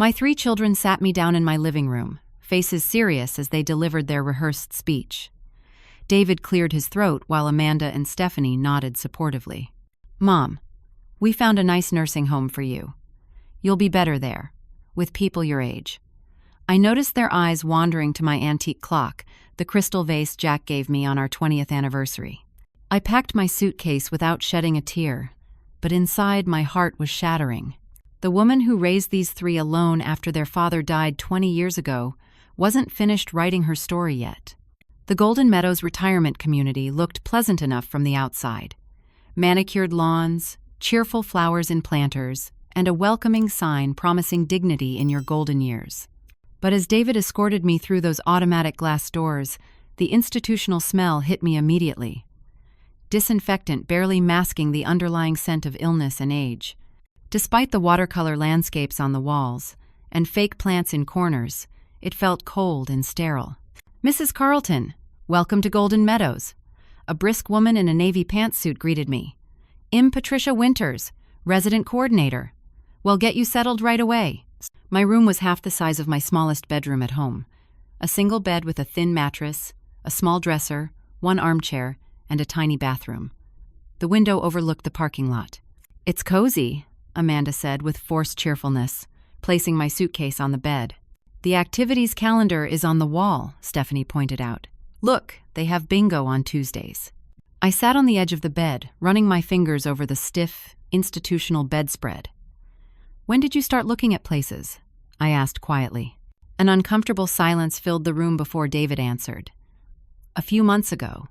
My 3 children sat me down in my living room, faces serious as they delivered their rehearsed speech. David cleared his throat while Amanda and Stephanie nodded supportively. "Mom, we found a nice nursing home for you. You'll be better there, with people your age." I noticed their eyes wandering to my antique clock, the crystal vase Jack gave me on our 20th anniversary. I packed my suitcase without shedding a tear, but inside my heart was shattering. The woman who raised these 3 alone after their father died 20 years ago wasn't finished writing her story yet. The Golden Meadows retirement community looked pleasant enough from the outside. Manicured lawns, cheerful flowers in planters, and a welcoming sign promising dignity in your golden years. But as David escorted me through those automatic glass doors, the institutional smell hit me immediately. Disinfectant barely masking the underlying scent of illness and age. Despite the watercolor landscapes on the walls and fake plants in corners, it felt cold and sterile. "Mrs. Carlton, welcome to Golden Meadows." A brisk woman in a navy pantsuit greeted me. "I'm Patricia Winters, resident coordinator. We'll get you settled right away." My room was half the size of my smallest bedroom at home. A single bed with a thin mattress, a small dresser, 1 armchair, and a tiny bathroom. The window overlooked the parking lot. "It's cozy," Amanda said with forced cheerfulness, placing my suitcase on the bed. "The activities calendar is on the wall," Stephanie pointed out. "Look, they have bingo on Tuesdays." I sat on the edge of the bed, running my fingers over the stiff, institutional bedspread. "When did you start looking at places?" I asked quietly. An uncomfortable silence filled the room before David answered. "A few months ago,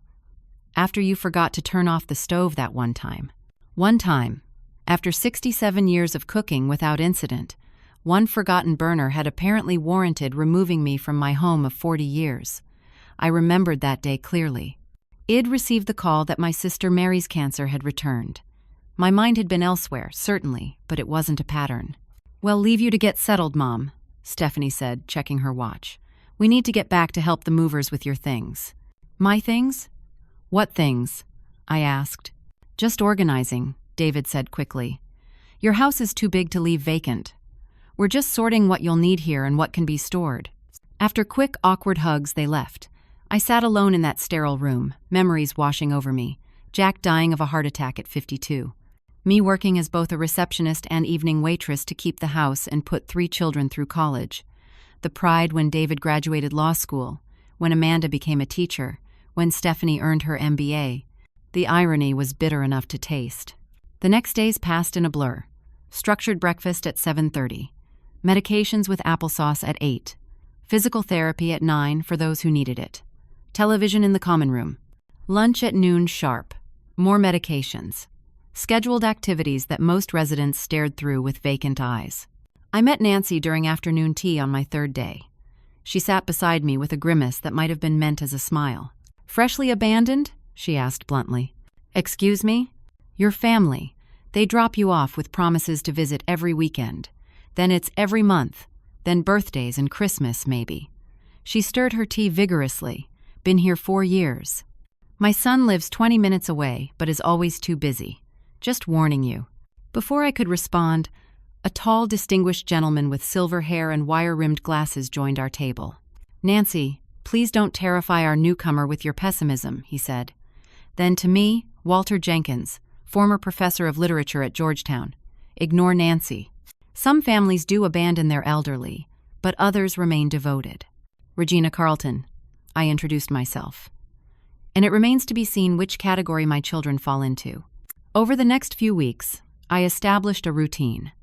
after you forgot to turn off the stove that one time. One time, after 67 years of cooking without incident, one forgotten burner had apparently warranted removing me from my home of 40 years. I remembered that day clearly. I'd received the call that my sister Mary's cancer had returned. My mind had been elsewhere, certainly, but it wasn't a pattern. "Well, leave you to get settled, Mom," Stephanie said, checking her watch. "We need to get back to help the movers with your things." "My things?" "What things?" I asked. "Just organizing," David said quickly. "Your house is too big to leave vacant. We're just sorting what you'll need here and what can be stored." After quick, awkward hugs, they left. I sat alone in that sterile room, memories washing over me. Jack dying of a heart attack at 52. Me working as both a receptionist and evening waitress to keep the house and put 3 children through college. The pride when David graduated law school, when Amanda became a teacher, when Stephanie earned her MBA. The irony was bitter enough to taste. The next days passed in a blur. Structured breakfast at 7:30. Medications with applesauce at 8. Physical therapy at 9 for those who needed it. Television in the common room. Lunch at noon sharp. More medications. Scheduled activities that most residents stared through with vacant eyes. I met Nancy during afternoon tea on my 3rd day. She sat beside me with a grimace that might have been meant as a smile. "Freshly abandoned?" she asked bluntly. "Excuse me?" "Your family. They drop you off with promises to visit every weekend. Then it's every month. Then birthdays and Christmas, maybe." She stirred her tea vigorously. "Been here 4 years. My son lives 20 minutes away, but is always too busy. Just warning you." Before I could respond, a tall, distinguished gentleman with silver hair and wire-rimmed glasses joined our table. "Nancy, please don't terrify our newcomer with your pessimism," he said. Then to me, Walter Jenkins, former professor of literature at Georgetown. "Ignore Nancy. Some families do abandon their elderly, but others remain devoted." "Regina Carlton," I introduced myself. "And it remains to be seen which category my children fall into." Over the next few weeks, I established a routine.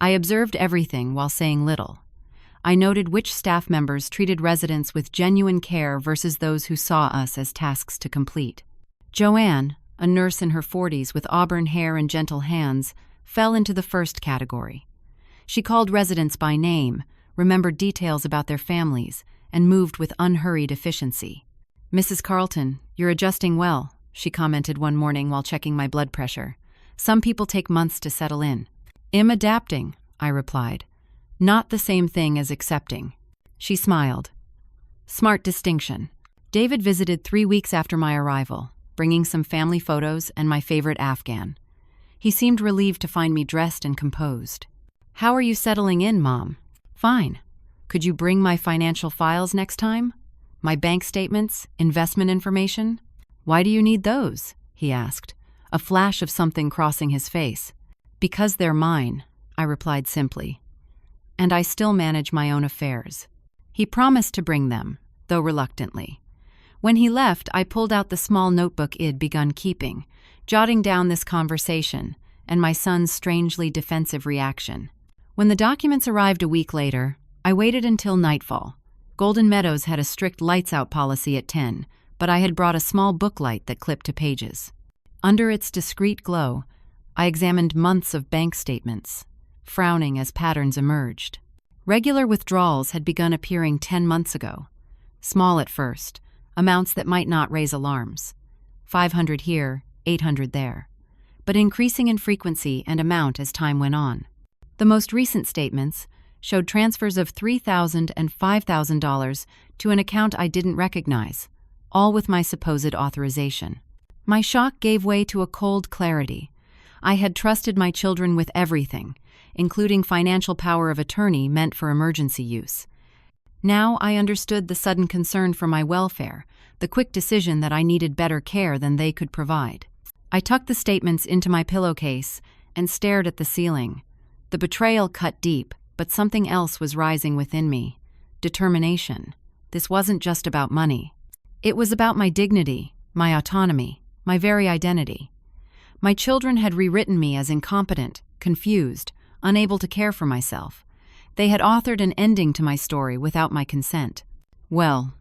I observed everything while saying little. I noted which staff members treated residents with genuine care versus those who saw us as tasks to complete. Joanne, a nurse in her 40s with auburn hair and gentle hands, fell into the first category. She called residents by name, remembered details about their families, and moved with unhurried efficiency. "Mrs. Carlton, you're adjusting well," she commented one morning while checking my blood pressure. "Some people take months to settle in." "I'm adapting," I replied. "Not the same thing as accepting." She smiled. Smart distinction. David visited 3 weeks after my arrival, bringing some family photos and my favorite Afghan. He seemed relieved to find me dressed and composed. "How are you settling in, Mom?" Fine. Could you bring my financial files next time? My bank statements, investment information? Why do you need those? He asked, a flash of something crossing his face. Because they're mine, I replied simply. And I still manage my own affairs. He promised to bring them, though reluctantly. When he left, I pulled out the small notebook I'd begun keeping, jotting down this conversation and my son's strangely defensive reaction. When the documents arrived a week later, I waited until nightfall. Golden Meadows had a strict lights-out policy at 10, but I had brought a small booklight that clipped to pages. Under its discreet glow, I examined months of bank statements, frowning as patterns emerged. Regular withdrawals had begun appearing 10 months ago. Small at first, amounts that might not raise alarms. 500 here, 800 there. But increasing in frequency and amount as time went on. The most recent statements showed transfers of $3,000 and $5,000 to an account I didn't recognize, all with my supposed authorization. My shock gave way to a cold clarity. I had trusted my children with everything, including financial power of attorney meant for emergency use. Now I understood the sudden concern for my welfare, the quick decision that I needed better care than they could provide. I tucked the statements into my pillowcase and stared at the ceiling. The betrayal cut deep, but something else was rising within me. Determination. This wasn't just about money. It was about my dignity, my autonomy, my very identity. My children had rewritten me as incompetent, confused, unable to care for myself. They had authored an ending to my story without my consent. Well,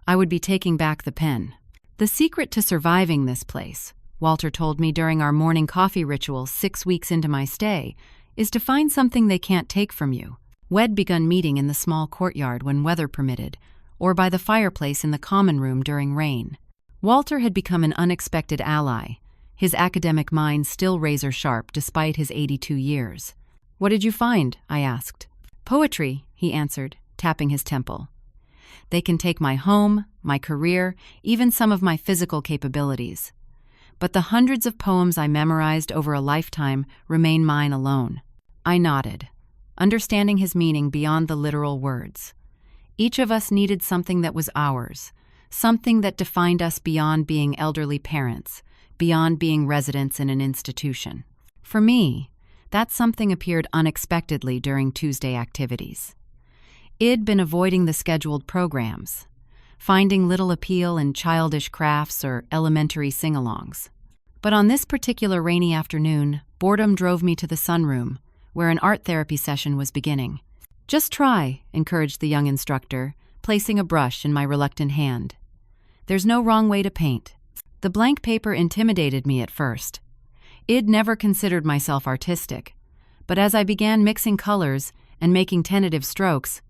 I would be taking back the pen. The secret to surviving this place, Walter told me during our morning coffee ritual 6 weeks into my stay, is to find something they can't take from you. We'd begun meeting in the small courtyard when weather permitted, or by the fireplace in the common room during rain. Walter had become an unexpected ally, his academic mind still razor-sharp despite his 82 years. "What did you find?" I asked. "Poetry," he answered, tapping his temple. "They can take my home, my career, even some of my physical capabilities. But the hundreds of poems I memorized over a lifetime remain mine alone." I nodded, understanding his meaning beyond the literal words. Each of us needed something that was ours, something that defined us beyond being elderly parents, beyond being residents in an institution. For me, that something appeared unexpectedly during Tuesday activities. I'd been avoiding the scheduled programs, finding little appeal in childish crafts or elementary sing-alongs. But on this particular rainy afternoon, boredom drove me to the sunroom, where an art therapy session was beginning. "Just try," encouraged the young instructor, placing a brush in my reluctant hand. "There's no wrong way to paint." The blank paper intimidated me at first. I'd never considered myself artistic, but as I began mixing colors and making tentative strokes,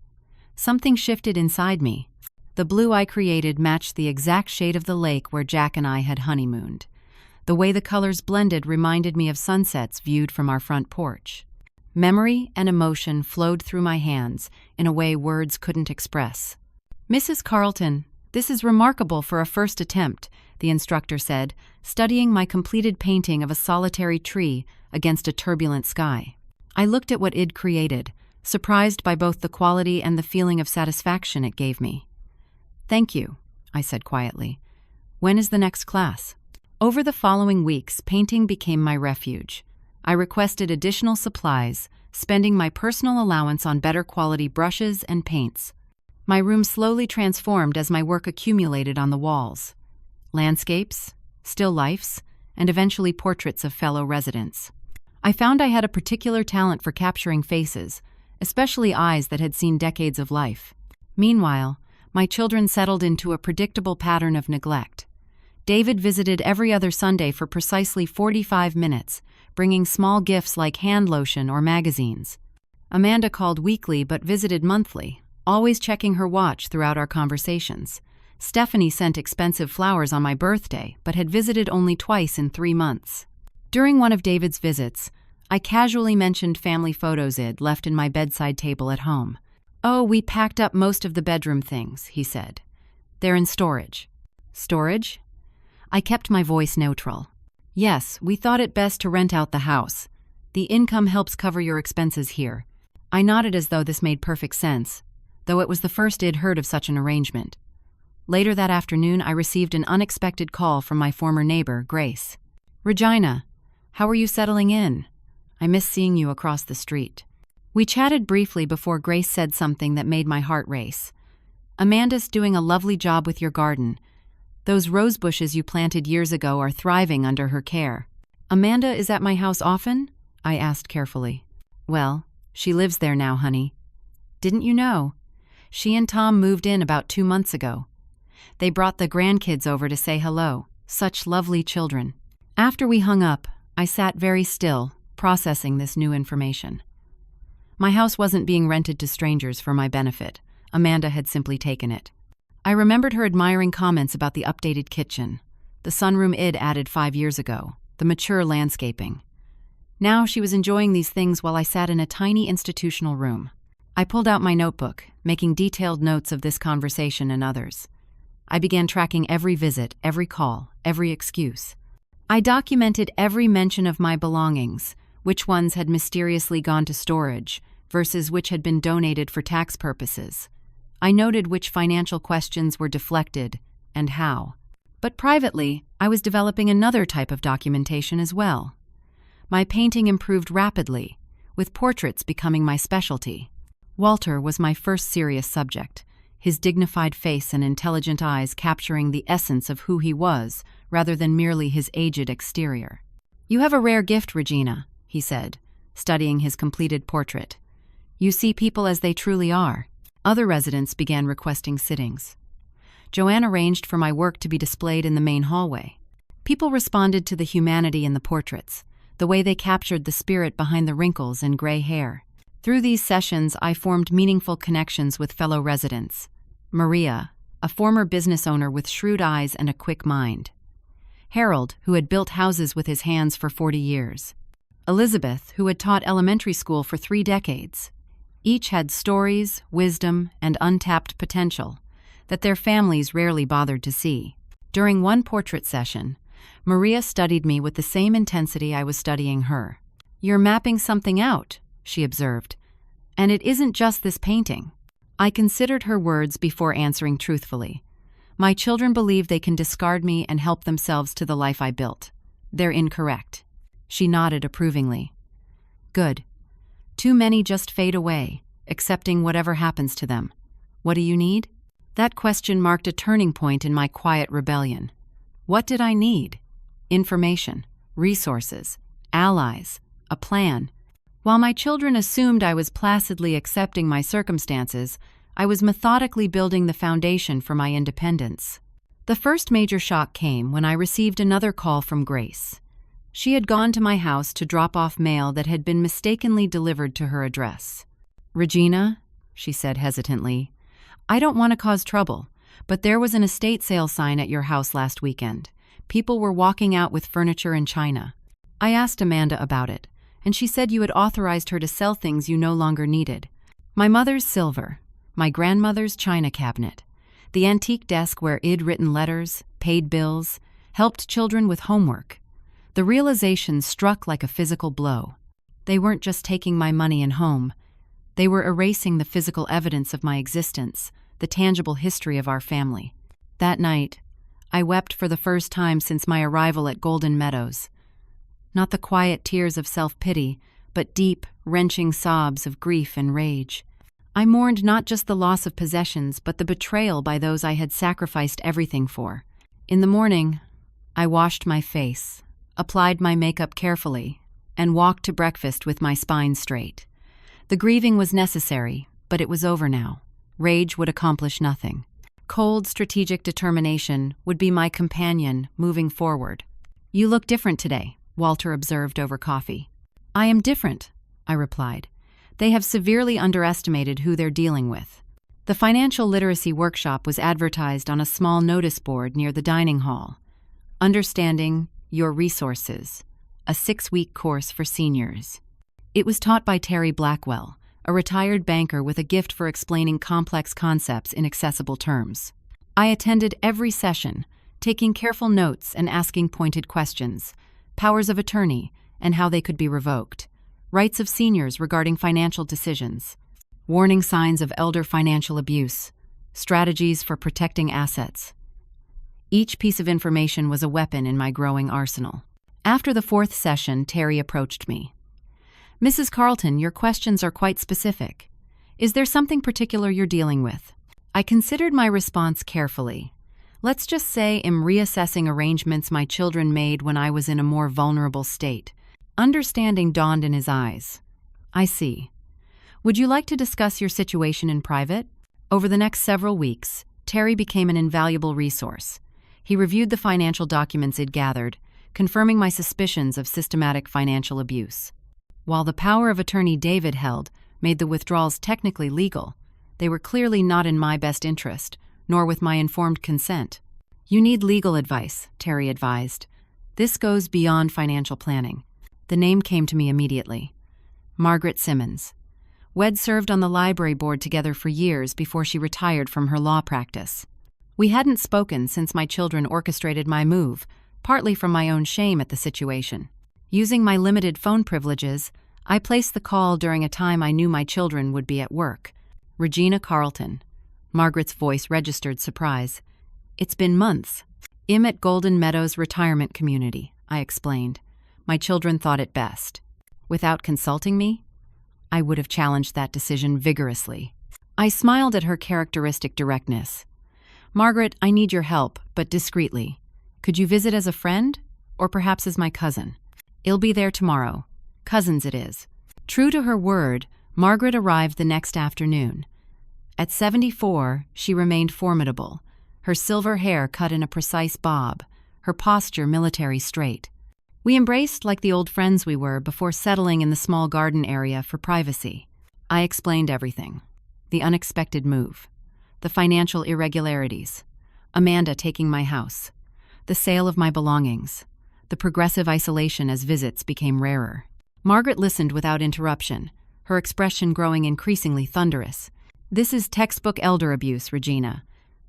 something shifted inside me. The blue I created matched the exact shade of the lake where Jack and I had honeymooned. The way the colors blended reminded me of sunsets viewed from our front porch. Memory and emotion flowed through my hands in a way words couldn't express. "Mrs. Carlton, this is remarkable for a first attempt," the instructor said, studying my completed painting of a solitary tree against a turbulent sky. I looked at what I'd created, surprised by both the quality and the feeling of satisfaction it gave me. "Thank you," I said quietly. "When is the next class?" Over the following weeks, painting became my refuge. I requested additional supplies, spending my personal allowance on better quality brushes and paints. My room slowly transformed as my work accumulated on the walls. Landscapes, still lifes, and eventually portraits of fellow residents. I found I had a particular talent for capturing faces, especially eyes that had seen decades of life. Meanwhile, my children settled into a predictable pattern of neglect. David visited every other Sunday for precisely 45 minutes, bringing small gifts like hand lotion or magazines. Amanda called weekly but visited monthly, always checking her watch throughout our conversations. Stephanie sent expensive flowers on my birthday but had visited only twice in 3 months. During one of David's visits, I casually mentioned family photos I'd left in my bedside table at home. "Oh, we packed up most of the bedroom things," he said. "They're in storage." "Storage?" I kept my voice neutral. "Yes, we thought it best to rent out the house. The income helps cover your expenses here." I nodded as though this made perfect sense, though it was the first I'd heard of such an arrangement. Later that afternoon, I received an unexpected call from my former neighbor, Grace. "Regina, how are you settling in? I miss seeing you across the street." We chatted briefly before Grace said something that made my heart race. "Amanda's doing a lovely job with your garden. Those rose bushes you planted years ago are thriving under her care." "Amanda is at my house often?" I asked carefully. "Well, she lives there now, honey. Didn't you know? She and Tom moved in about 2 months ago. They brought the grandkids over to say hello. Such lovely children." After we hung up, I sat very still, processing this new information. My house wasn't being rented to strangers for my benefit. Amanda had simply taken it. I remembered her admiring comments about the updated kitchen, the sunroom I'd added 5 years ago, the mature landscaping. Now she was enjoying these things while I sat in a tiny institutional room. I pulled out my notebook, making detailed notes of this conversation and others. I began tracking every visit, every call, every excuse. I documented every mention of my belongings, which ones had mysteriously gone to storage versus which had been donated for tax purposes. I noted which financial questions were deflected and how. But privately, I was developing another type of documentation as well. My painting improved rapidly, with portraits becoming my specialty. Walter was my first serious subject, his dignified face and intelligent eyes capturing the essence of who he was rather than merely his aged exterior. "You have a rare gift, Regina," he said, studying his completed portrait. "You see people as they truly are." Other residents began requesting sittings. Joanne arranged for my work to be displayed in the main hallway. People responded to the humanity in the portraits, the way they captured the spirit behind the wrinkles and gray hair. Through these sessions, I formed meaningful connections with fellow residents. Maria, a former business owner with shrewd eyes and a quick mind. Harold, who had built houses with his hands for 40 years. Elizabeth, who had taught elementary school for 3 decades. Each had stories, wisdom, and untapped potential that their families rarely bothered to see. During one portrait session, Maria studied me with the same intensity I was studying her. "You're mapping something out," she observed. "And it isn't just this painting." I considered her words before answering truthfully. My children believe they can discard me and help themselves to the life I built. They're incorrect. She nodded approvingly. "Good. Too many just fade away, accepting whatever happens to them. What do you need?" That question marked a turning point in my quiet rebellion. What did I need? Information, resources, allies, a plan. While my children assumed I was placidly accepting my circumstances, I was methodically building the foundation for my independence. The first major shock came when I received another call from Grace. She had gone to my house to drop off mail that had been mistakenly delivered to her address. "Regina," she said hesitantly, "I don't want to cause trouble, but there was an estate sale sign at your house last weekend. People were walking out with furniture and china. I asked Amanda about it, and she said you had authorized her to sell things you no longer needed. My mother's silver, my grandmother's china cabinet, the antique desk where I'd written letters, paid bills, helped children with homework. The realization struck like a physical blow. They weren't just taking my money and home. They were erasing the physical evidence of my existence, the tangible history of our family. That night, I wept for the first time since my arrival at Golden Meadows. Not the quiet tears of self-pity, but deep, wrenching sobs of grief and rage. I mourned not just the loss of possessions, but the betrayal by those I had sacrificed everything for. In the morning, I washed my face, applied my makeup carefully, and walked to breakfast with my spine straight. The grieving was necessary, but it was over now. Rage would accomplish nothing. Cold, strategic determination would be my companion moving forward. "You look different today," Walter observed over coffee. "I am different," I replied. "They have severely underestimated who they're dealing with." The financial literacy workshop was advertised on a small notice board near the dining hall. Understanding Your Resources, a 6-week course for seniors. It was taught by Terry Blackwell, a retired banker with a gift for explaining complex concepts in accessible terms. I attended every session, taking careful notes and asking pointed questions, powers of attorney, and how they could be revoked. Rights of seniors regarding financial decisions. Warning signs of elder financial abuse. Strategies for protecting assets. Each piece of information was a weapon in my growing arsenal. After the fourth session, Terry approached me. "Mrs. Carlton, your questions are quite specific. Is there something particular you're dealing with?" I considered my response carefully. Let's just say I'm reassessing arrangements my children made when I was in a more vulnerable state. Understanding dawned in his eyes. "I see. Would you like to discuss your situation in private?" Over the next several weeks, Terry became an invaluable resource. He reviewed the financial documents he'd gathered, confirming my suspicions of systematic financial abuse. While the power of attorney David held made the withdrawals technically legal, they were clearly not in my best interest, nor with my informed consent. "You need legal advice," Terry advised. "This goes beyond financial planning." The name came to me immediately. Margaret Simmons. We'd served on the library board together for years before she retired from her law practice. We hadn't spoken since my children orchestrated my move, partly from my own shame at the situation. Using my limited phone privileges, I placed the call during a time I knew my children would be at work. "Regina Carlton." Margaret's voice registered surprise. "It's been months." "I'm at Golden Meadows Retirement Community," I explained. My children thought it best. Without consulting me, I would have challenged that decision vigorously. I smiled at her characteristic directness. "Margaret, I need your help, but discreetly. Could you visit as a friend, or perhaps as my cousin? I'll be there tomorrow. Cousins it is." True to her word, Margaret arrived the next afternoon. At 74, she remained formidable, her silver hair cut in a precise bob, her posture military straight. We embraced like the old friends we were before settling in the small garden area for privacy. I explained everything. The unexpected move. The financial irregularities. Amanda taking my house. The sale of my belongings. The progressive isolation as visits became rarer. Margaret listened without interruption, her expression growing increasingly thunderous. "This is textbook elder abuse, Regina.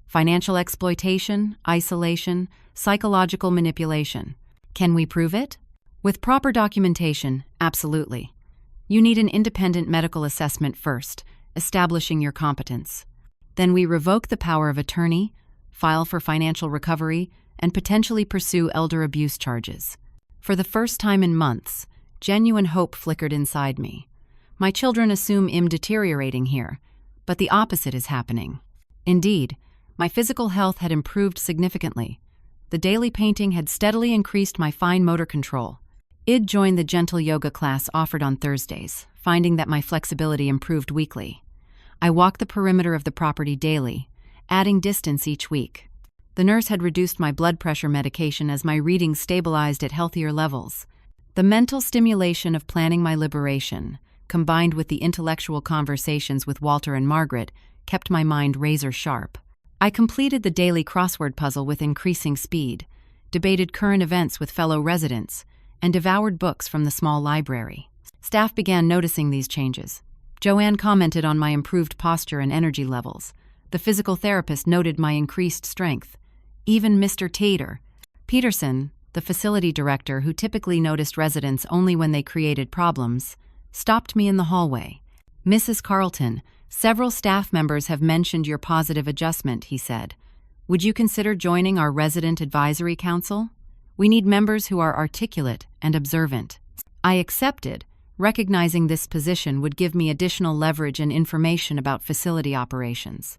Financial exploitation, isolation, psychological manipulation. Can we prove it?" "With proper documentation, absolutely. You need an independent medical assessment first, establishing your competence. Then we revoke the power of attorney, file for financial recovery, and potentially pursue elder abuse charges." For the first time in months, genuine hope flickered inside me. My children assume I'm deteriorating here, but the opposite is happening. Indeed, my physical health had improved significantly. The daily painting had steadily increased my fine motor control. I'd joined the gentle yoga class offered on Thursdays, finding that my flexibility improved weekly. I walked the perimeter of the property daily, adding distance each week. The nurse had reduced my blood pressure medication as my readings stabilized at healthier levels. The mental stimulation of planning my liberation, combined with the intellectual conversations with Walter and Margaret, kept my mind razor sharp. I completed the daily crossword puzzle with increasing speed, debated current events with fellow residents, and devoured books from the small library. Staff began noticing these changes. Joanne commented on my improved posture and energy levels. The physical therapist noted my increased strength. Even Mr. Peterson, the facility director who typically noticed residents only when they created problems, stopped me in the hallway. "Mrs. Carlton, several staff members have mentioned your positive adjustment," he said. "Would you consider joining our Resident Advisory Council? We need members who are articulate and observant." I accepted, recognizing this position would give me additional leverage and information about facility operations.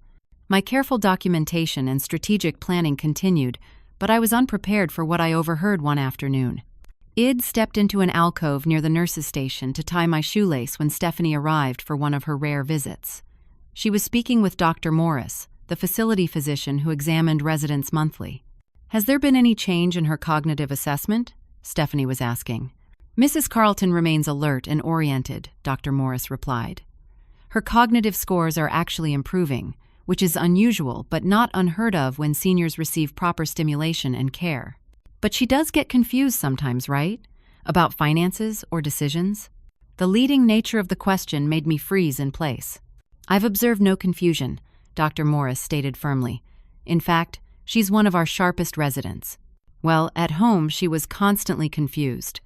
My careful documentation and strategic planning continued, but I was unprepared for what I overheard one afternoon. I'd stepped into an alcove near the nurse's station to tie my shoelace when Stephanie arrived for one of her rare visits. She was speaking with Dr. Morris, the facility physician who examined residents monthly. "Has there been any change in her cognitive assessment?" Stephanie was asking. "Mrs. Carlton remains alert and oriented," Dr. Morris replied. "Her cognitive scores are actually improving, which is unusual but not unheard of when seniors receive proper stimulation and care. But she does get confused sometimes, right? About finances or decisions?" The leading nature of the question made me freeze in place. "I've observed no confusion," Dr. Morris stated firmly. "In fact, she's one of our sharpest residents. Well, at home she was constantly confused.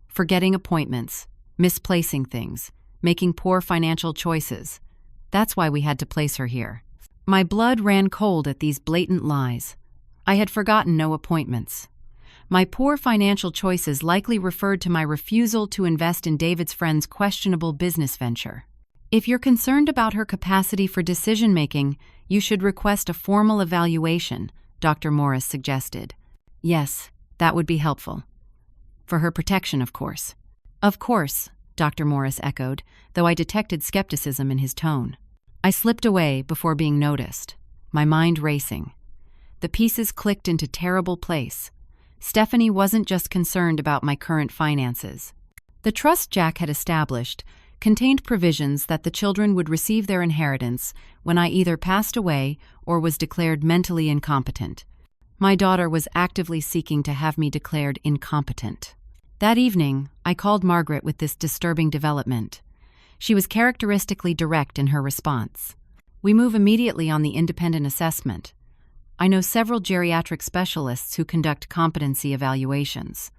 Forgetting appointments, misplacing things, making poor financial choices. That's why we had to place her here. My blood ran cold at these blatant lies. I had forgotten no appointments. My poor financial choices likely referred to my refusal to invest in David's friend's questionable business venture. If you're concerned about her capacity for decision-making, you should request a formal evaluation, Dr. Morris suggested. Yes, that would be helpful. For her protection, of course. Of course, Dr. Morris echoed, though I detected skepticism in his tone. I slipped away before being noticed, my mind racing. The pieces clicked into terrible place. Stephanie wasn't just concerned about my current finances. The trust Jack had established contained provisions that the children would receive their inheritance when I either passed away or was declared mentally incompetent. My daughter was actively seeking to have me declared incompetent. That evening, I called Margaret with this disturbing development. She was characteristically direct in her response. We move immediately on the independent assessment. I know several geriatric specialists who conduct competency evaluations.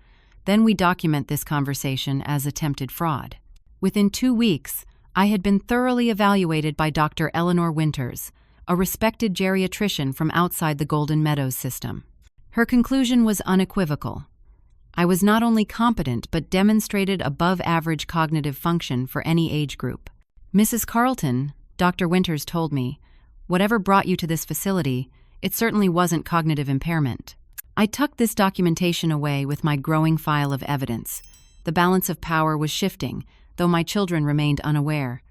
Then we document this conversation as attempted fraud. Within 2 weeks, I had been thoroughly evaluated by Dr. Eleanor Winters, a respected geriatrician from outside the Golden Meadows system. Her conclusion was unequivocal. I was not only competent but demonstrated above-average cognitive function for any age group. Mrs. Carlton, Dr. Winters told me, whatever brought you to this facility, it certainly wasn't cognitive impairment. I tucked this documentation away with my growing file of evidence. The balance of power was shifting, though my children remained unaware.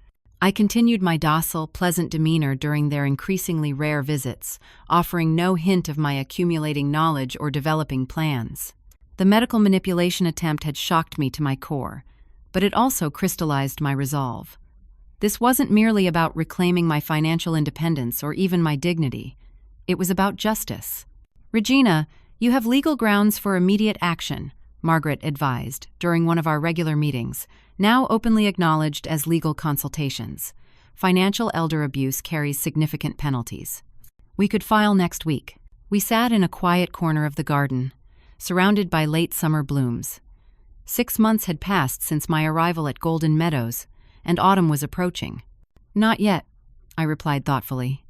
I continued my docile, pleasant demeanor during their increasingly rare visits, offering no hint of my accumulating knowledge or developing plans. The medical manipulation attempt had shocked me to my core, but it also crystallized my resolve. This wasn't merely about reclaiming my financial independence or even my dignity. It was about justice. "Regina, you have legal grounds for immediate action," Margaret advised during one of our regular meetings, now openly acknowledged as legal consultations. Financial elder abuse carries significant penalties. We could file next week. We sat in a quiet corner of the garden, surrounded by late summer blooms. 6 months had passed since my arrival at Golden Meadows, and autumn was approaching. "Not yet," I replied thoughtfully.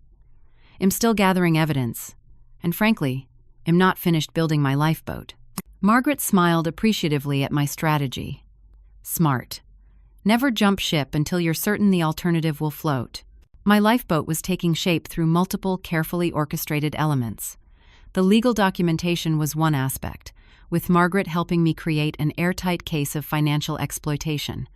"I'm still gathering evidence, and frankly, am not finished building my lifeboat." Margaret smiled appreciatively at my strategy. Smart. Never jump ship until you're certain the alternative will float. My lifeboat was taking shape through multiple carefully orchestrated elements. The legal documentation was one aspect, with Margaret helping me create an airtight case of financial exploitation.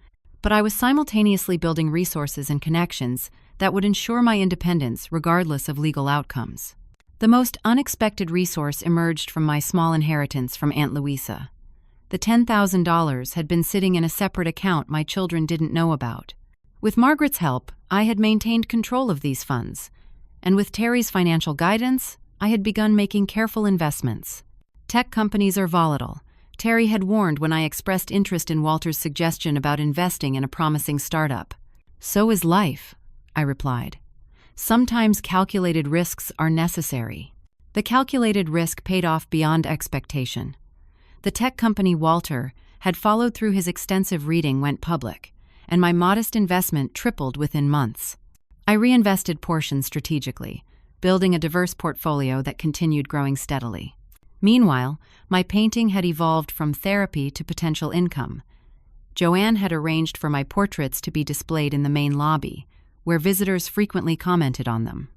But I was simultaneously building resources and connections that would ensure my independence regardless of legal outcomes. The most unexpected resource emerged from my small inheritance from Aunt Louisa. The $10,000 had been sitting in a separate account my children didn't know about. With Margaret's help, I had maintained control of these funds, and with Terry's financial guidance, I had begun making careful investments. Tech companies are volatile. Terry had warned when I expressed interest in Walter's suggestion about investing in a promising startup. "So is life," I replied. "Sometimes calculated risks are necessary." The calculated risk paid off beyond expectation. The tech company Walter had followed through. His extensive reading went public, and my modest investment tripled within months. I reinvested portions strategically, building a diverse portfolio that continued growing steadily. Meanwhile, my painting had evolved from therapy to potential income. Joanne had arranged for my portraits to be displayed in the main lobby, where visitors frequently commented on them.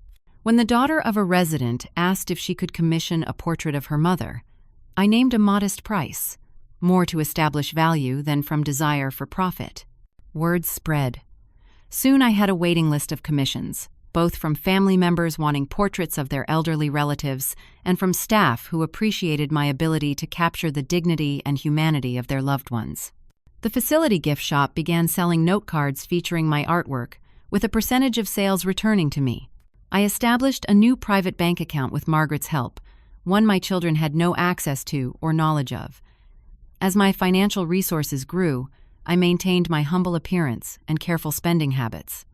When the daughter of a resident asked if she could commission a portrait of her mother, I named a modest price, more to establish value than from desire for profit. Word spread. Soon I had a waiting list of commissions, both from family members wanting portraits of their elderly relatives and from staff who appreciated my ability to capture the dignity and humanity of their loved ones. The facility gift shop began selling note cards featuring my artwork, with a percentage of sales returning to me. I established a new private bank account with Margaret's help, one my children had no access to or knowledge of. As my financial resources grew, I maintained my humble appearance and careful spending habits.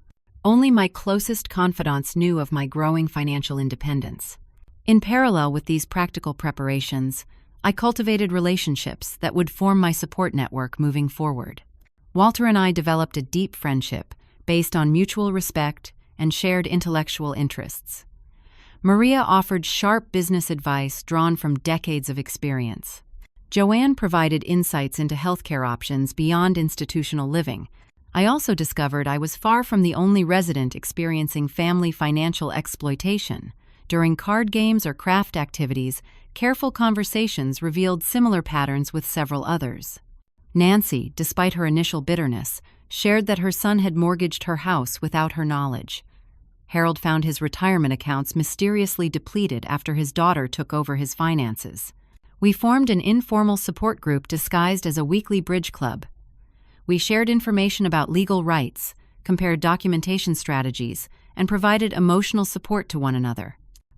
Only my closest confidants knew of my growing financial independence. In parallel with these practical preparations, I cultivated relationships that would form my support network moving forward. Walter and I developed a deep friendship based on mutual respect and shared intellectual interests. Maria offered sharp business advice drawn from decades of experience. Joanne provided insights into healthcare options beyond institutional living. I also discovered I was far from the only resident experiencing family financial exploitation. During card games or craft activities, careful conversations revealed similar patterns with several others. Nancy, despite her initial bitterness, shared that her son had mortgaged her house without her knowledge. Harold found his retirement accounts mysteriously depleted after his daughter took over his finances. We formed an informal support group disguised as a weekly bridge club. We shared information about legal rights, compared documentation strategies, and provided emotional support to one another.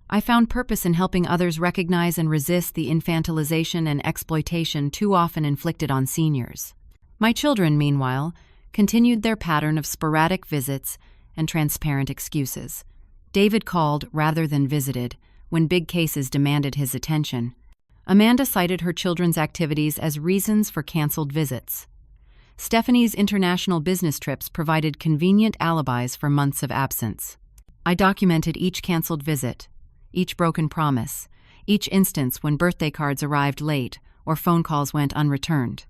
I found purpose in helping others recognize and resist the infantilization and exploitation too often inflicted on seniors. My children, meanwhile, continued their pattern of sporadic visits and transparent excuses. David called rather than visited when big cases demanded his attention. Amanda cited her children's activities as reasons for canceled visits. Stephanie's international business trips provided convenient alibis for months of absence. I documented each canceled visit, each broken promise, each instance when birthday cards arrived late or phone calls went unreturned.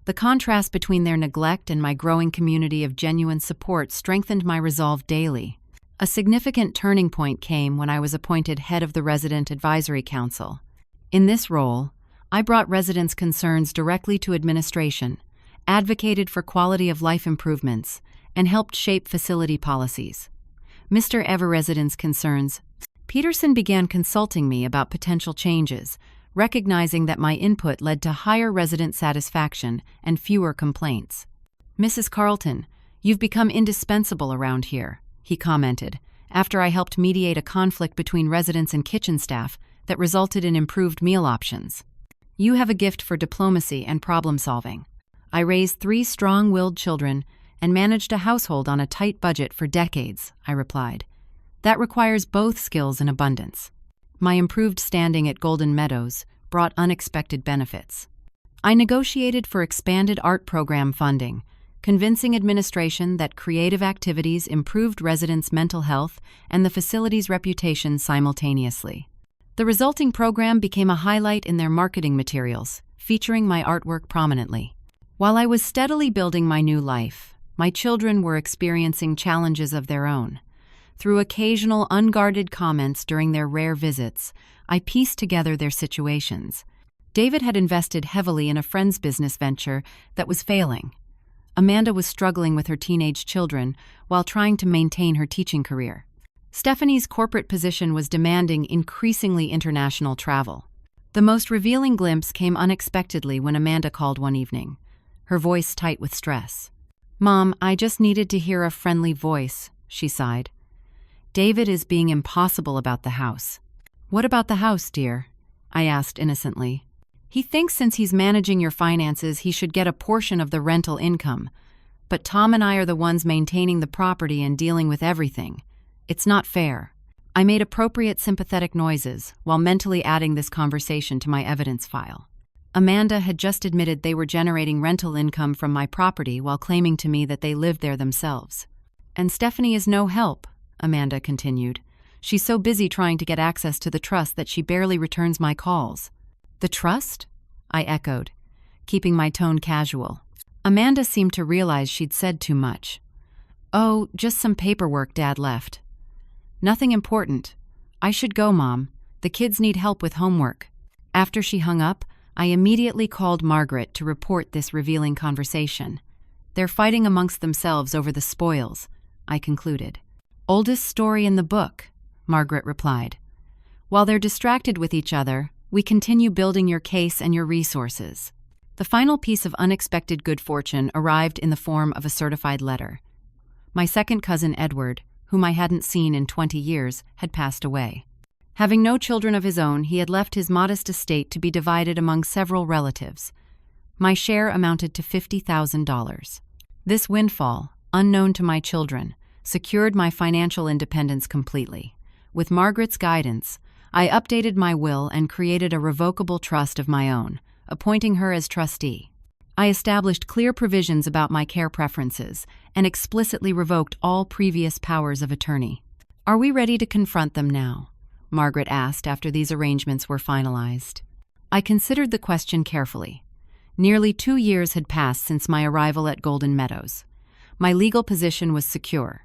The contrast between their neglect and my growing community of genuine support strengthened my resolve daily. A significant turning point came when I was appointed head of the Resident Advisory Council. In this role, I brought residents' concerns directly to administration, advocated for quality of life improvements, and helped shape facility policies. Mr. Ever residents' concerns. Peterson began consulting me about potential changes, recognizing that my input led to higher resident satisfaction and fewer complaints. Mrs. Carlton, you've become indispensable around here, he commented, after I helped mediate a conflict between residents and kitchen staff that resulted in improved meal options. You have a gift for diplomacy and problem-solving. I raised 3 strong-willed children and managed a household on a tight budget for decades, I replied. That requires both skills in abundance. My improved standing at Golden Meadows brought unexpected benefits. I negotiated for expanded art program funding, convincing administration that creative activities improved residents' mental health and the facility's reputation simultaneously. The resulting program became a highlight in their marketing materials, featuring my artwork prominently. While I was steadily building my new life, my children were experiencing challenges of their own. Through occasional unguarded comments during their rare visits, I pieced together their situations. David had invested heavily in a friend's business venture that was failing. Amanda was struggling with her teenage children while trying to maintain her teaching career. Stephanie's corporate position was demanding increasingly international travel. The most revealing glimpse came unexpectedly when Amanda called one evening, her voice tight with stress. "Mom, I just needed to hear a friendly voice," she sighed. "David is being impossible about the house." "What about the house, dear?" I asked innocently. "He thinks since he's managing your finances, he should get a portion of the rental income. But Tom and I are the ones maintaining the property and dealing with everything. It's not fair." I made appropriate sympathetic noises while mentally adding this conversation to my evidence file. Amanda had just admitted they were generating rental income from my property while claiming to me that they lived there themselves. "And Stephanie is no help," Amanda continued. "She's so busy trying to get access to the trust that she barely returns my calls." "The trust?" I echoed, keeping my tone casual. Amanda seemed to realize she'd said too much. "Oh, just some paperwork Dad left." "Nothing important. I should go, Mom. The kids need help with homework." After she hung up, I immediately called Margaret to report this revealing conversation. "They're fighting amongst themselves over the spoils," I concluded. "Oldest story in the book," Margaret replied. "While they're distracted with each other, we continue building your case and your resources." The final piece of unexpected good fortune arrived in the form of a certified letter. My second cousin Edward, whom I hadn't seen in 20 years, had passed away. Having no children of his own, he had left his modest estate to be divided among several relatives. My share amounted to $50,000. This windfall, unknown to my children, secured my financial independence completely. With Margaret's guidance, I updated my will and created a revocable trust of my own, appointing her as trustee. I established clear provisions about my care preferences and explicitly revoked all previous powers of attorney. "Are we ready to confront them now?" Margaret asked after these arrangements were finalized. I considered the question carefully. Nearly 2 years had passed since my arrival at Golden Meadows. My legal position was secure.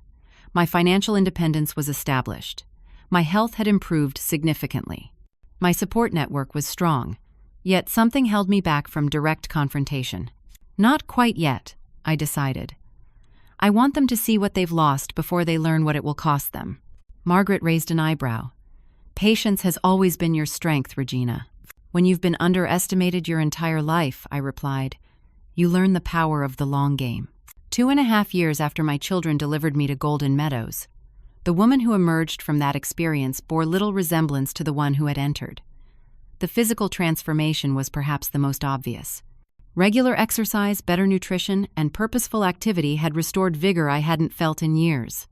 My financial independence was established. My health had improved significantly. My support network was strong, yet something held me back from direct confrontation. "Not quite yet," I decided. "I want them to see what they've lost before they learn what it will cost them." Margaret raised an eyebrow. "Patience has always been your strength, Regina." "When you've been underestimated your entire life," I replied, "you learn the power of the long game." 2.5 years after my children delivered me to Golden Meadows, the woman who emerged from that experience bore little resemblance to the one who had entered. The physical transformation was perhaps the most obvious. Regular exercise, better nutrition, and purposeful activity had restored vigor I hadn't felt in years.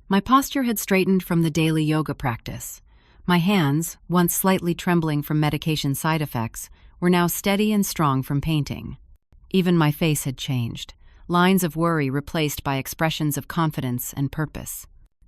My posture had straightened from the daily yoga practice. My hands, once slightly trembling from medication side effects, were now steady and strong from painting. Even my face had changed, lines of worry replaced by expressions of confidence and purpose.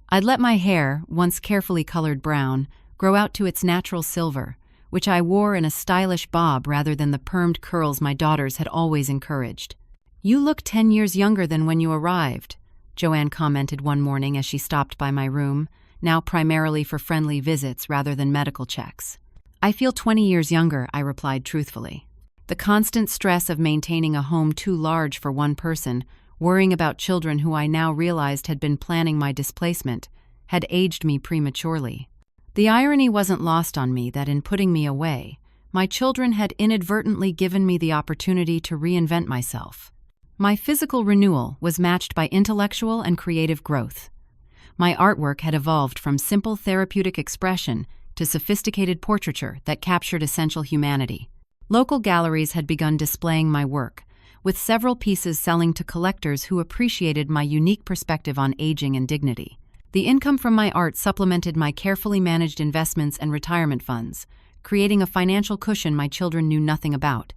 I'd let my hair, once carefully colored brown, grow out to its natural silver, which I wore in a stylish bob rather than the permed curls my daughters had always encouraged. "You look 10 years younger than when you arrived," Joanne commented one morning as she stopped by my room, now primarily for friendly visits rather than medical checks. "I feel 20 years younger," I replied truthfully. The constant stress of maintaining a home too large for one person, worrying about children who I now realized had been planning my displacement, had aged me prematurely. The irony wasn't lost on me that in putting me away, my children had inadvertently given me the opportunity to reinvent myself. My physical renewal was matched by intellectual and creative growth. My artwork had evolved from simple therapeutic expression to sophisticated portraiture that captured essential humanity. Local galleries had begun displaying my work, with several pieces selling to collectors who appreciated my unique perspective on aging and dignity. The income from my art supplemented my carefully managed investments and retirement funds, creating a financial cushion my children knew nothing about.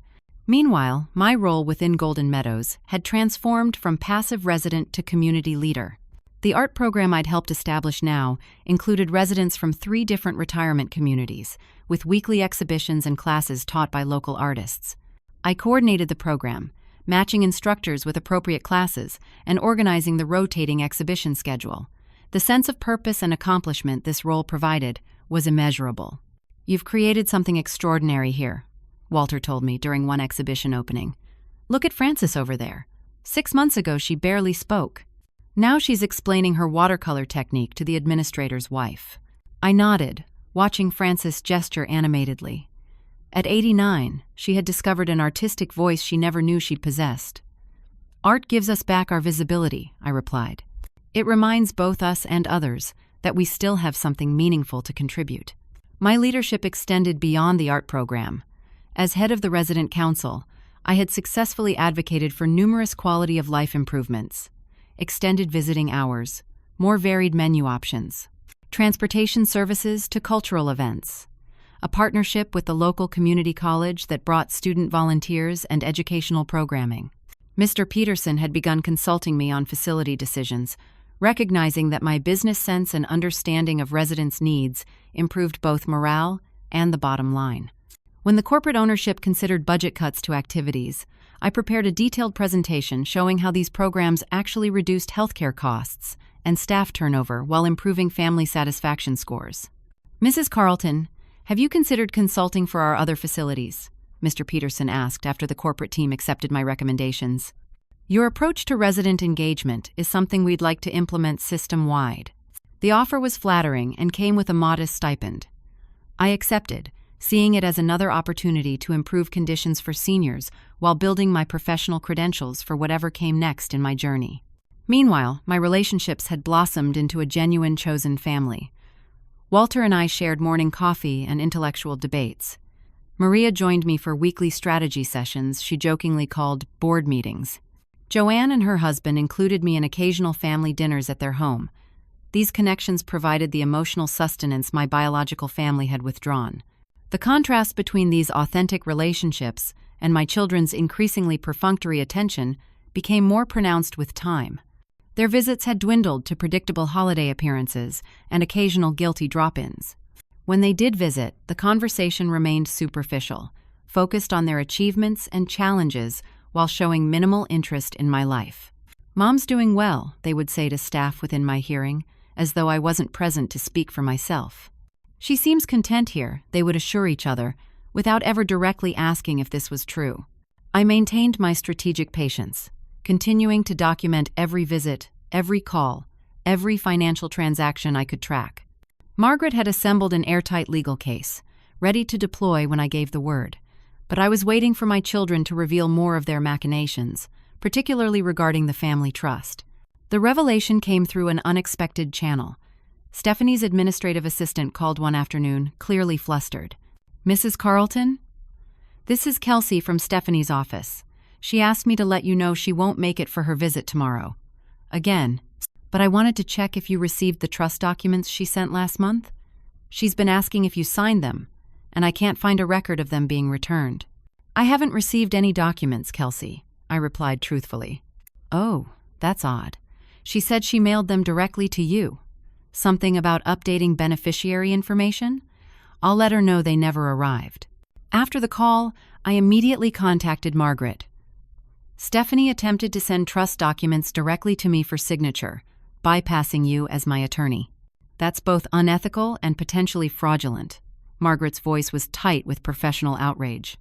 Meanwhile, my role within Golden Meadows had transformed from passive resident to community leader. The art program I'd helped establish now included residents from 3 different retirement communities, with weekly exhibitions and classes taught by local artists. I coordinated the program, matching instructors with appropriate classes and organizing the rotating exhibition schedule. The sense of purpose and accomplishment this role provided was immeasurable. "You've created something extraordinary here," Walter told me during one exhibition opening. "Look at Frances over there. 6 months ago she barely spoke. Now she's explaining her watercolor technique to the administrator's wife." I nodded, watching Frances gesture animatedly. At 89, she had discovered an artistic voice she never knew she possessed. "Art gives us back our visibility," I replied. "It reminds both us and others that we still have something meaningful to contribute." My leadership extended beyond the art program. As head of the resident council, I had successfully advocated for numerous quality of life improvements: extended visiting hours, more varied menu options, transportation services to cultural events, a partnership with the local community college that brought student volunteers and educational programming. Mr. Peterson had begun consulting me on facility decisions, recognizing that my business sense and understanding of residents' needs improved both morale and the bottom line. When the corporate ownership considered budget cuts to activities, I prepared a detailed presentation showing how these programs actually reduced healthcare costs and staff turnover while improving family satisfaction scores. "Mrs. Carlton, have you considered consulting for our other facilities?" Mr. Peterson asked after the corporate team accepted my recommendations. "Your approach to resident engagement is something we'd like to implement system-wide." The offer was flattering and came with a modest stipend. I accepted, seeing it as another opportunity to improve conditions for seniors while building my professional credentials for whatever came next in my journey. Meanwhile, my relationships had blossomed into a genuine chosen family. Walter and I shared morning coffee and intellectual debates. Maria joined me for weekly strategy sessions she jokingly called board meetings. Joanne and her husband included me in occasional family dinners at their home. These connections provided the emotional sustenance my biological family had withdrawn. The contrast between these authentic relationships and my children's increasingly perfunctory attention became more pronounced with time. Their visits had dwindled to predictable holiday appearances and occasional guilty drop-ins. When they did visit, the conversation remained superficial, focused on their achievements and challenges while showing minimal interest in my life. "Mom's doing well," they would say to staff within my hearing, as though I wasn't present to speak for myself. "She seems content here," they would assure each other, without ever directly asking if this was true. I maintained my strategic patience, continuing to document every visit, every call, every financial transaction I could track. Margaret had assembled an airtight legal case, ready to deploy when I gave the word, but I was waiting for my children to reveal more of their machinations, particularly regarding the family trust. The revelation came through an unexpected channel. Stephanie's administrative assistant called one afternoon, clearly flustered. "Mrs. Carlton? This is Kelsey from Stephanie's office. She asked me to let you know she won't make it for her visit tomorrow. Again, but I wanted to check if you received the trust documents she sent last month. She's been asking if you signed them, and I can't find a record of them being returned." "I haven't received any documents, Kelsey," I replied truthfully. "Oh, that's odd. She said she mailed them directly to you. Something about updating beneficiary information? I'll let her know they never arrived." After the call, I immediately contacted Margaret. "Stephanie attempted to send trust documents directly to me for signature, bypassing you as my attorney. That's both unethical and potentially fraudulent." Margaret's voice was tight with professional outrage.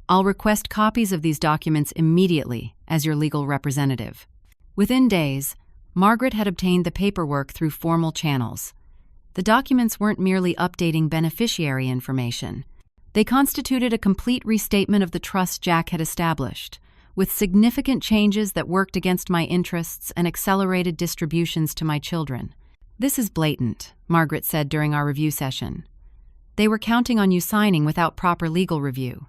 "I'll request copies of these documents immediately as your legal representative." Within days, Margaret had obtained the paperwork through formal channels. The documents weren't merely updating beneficiary information. They constituted a complete restatement of the trust Jack had established, with significant changes that worked against my interests and accelerated distributions to my children. "This is blatant," Margaret said during our review session. "They were counting on you signing without proper legal review.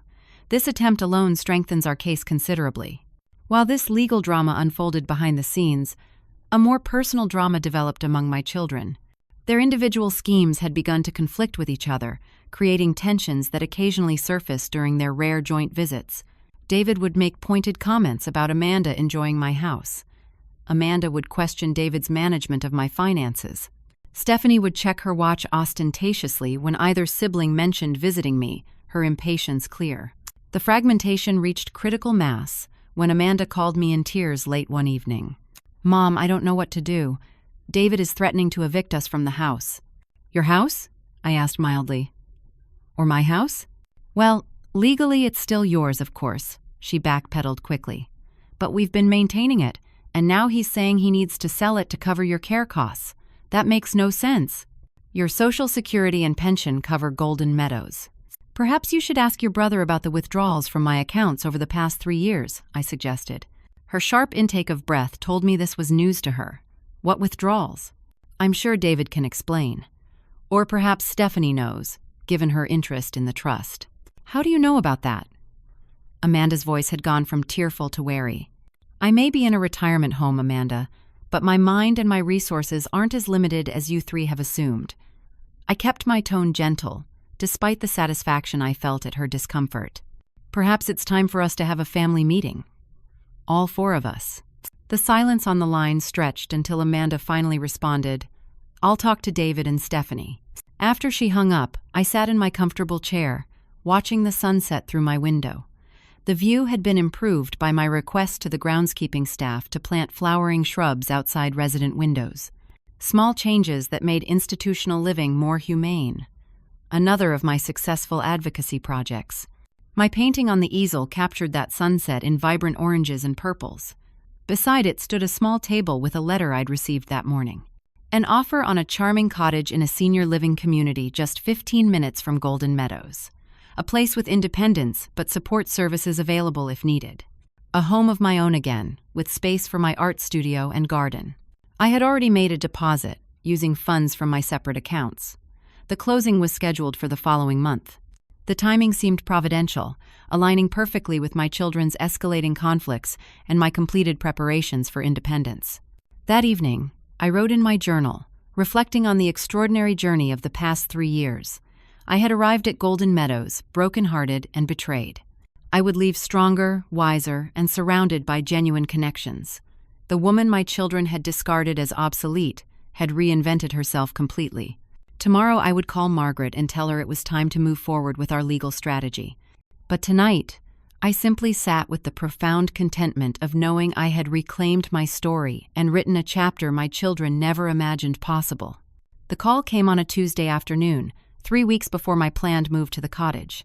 This attempt alone strengthens our case considerably." While this legal drama unfolded behind the scenes, a more personal drama developed among my children. Their individual schemes had begun to conflict with each other, creating tensions that occasionally surfaced during their rare joint visits. David would make pointed comments about Amanda enjoying my house. Amanda would question David's management of my finances. Stephanie would check her watch ostentatiously when either sibling mentioned visiting me, her impatience clear. The fragmentation reached critical mass when Amanda called me in tears late one evening. "Mom, I don't know what to do. David is threatening to evict us from the house." "Your house?" I asked mildly. "Or my house?" "Well, legally it's still yours, of course," she backpedaled quickly. "But we've been maintaining it, and now he's saying he needs to sell it to cover your care costs. That makes no sense. Your Social Security and pension cover Golden Meadows. Perhaps you should ask your brother about the withdrawals from my accounts over the past 3 years, I suggested. Her sharp intake of breath told me this was news to her. "What withdrawals?" "I'm sure David can explain. Or perhaps Stephanie knows, given her interest in the trust." "How do you know about that?" Amanda's voice had gone from tearful to wary. "I may be in a retirement home, Amanda, but my mind and my resources aren't as limited as you three have assumed." I kept my tone gentle, despite the satisfaction I felt at her discomfort. "Perhaps it's time for us to have a family meeting. All 4 of us." The silence on the line stretched until Amanda finally responded, "I'll talk to David and Stephanie." After she hung up, I sat in my comfortable chair, watching the sunset through my window. The view had been improved by my request to the groundskeeping staff to plant flowering shrubs outside resident windows. Small changes that made institutional living more humane. Another of my successful advocacy projects. My painting on the easel captured that sunset in vibrant oranges and purples. Beside it stood a small table with a letter I'd received that morning. An offer on a charming cottage in a senior living community just 15 minutes from Golden Meadows. A place with independence, but support services available if needed. A home of my own again, with space for my art studio and garden. I had already made a deposit, using funds from my separate accounts. The closing was scheduled for the following month. The timing seemed providential, aligning perfectly with my children's escalating conflicts and my completed preparations for independence. That evening, I wrote in my journal, reflecting on the extraordinary journey of the past 3 years. I had arrived at Golden Meadows, broken-hearted and betrayed. I would leave stronger, wiser, and surrounded by genuine connections. The woman my children had discarded as obsolete had reinvented herself completely. Tomorrow I would call Margaret and tell her it was time to move forward with our legal strategy. But tonight, I simply sat with the profound contentment of knowing I had reclaimed my story and written a chapter my children never imagined possible. The call came on a Tuesday afternoon, 3 weeks before my planned move to the cottage.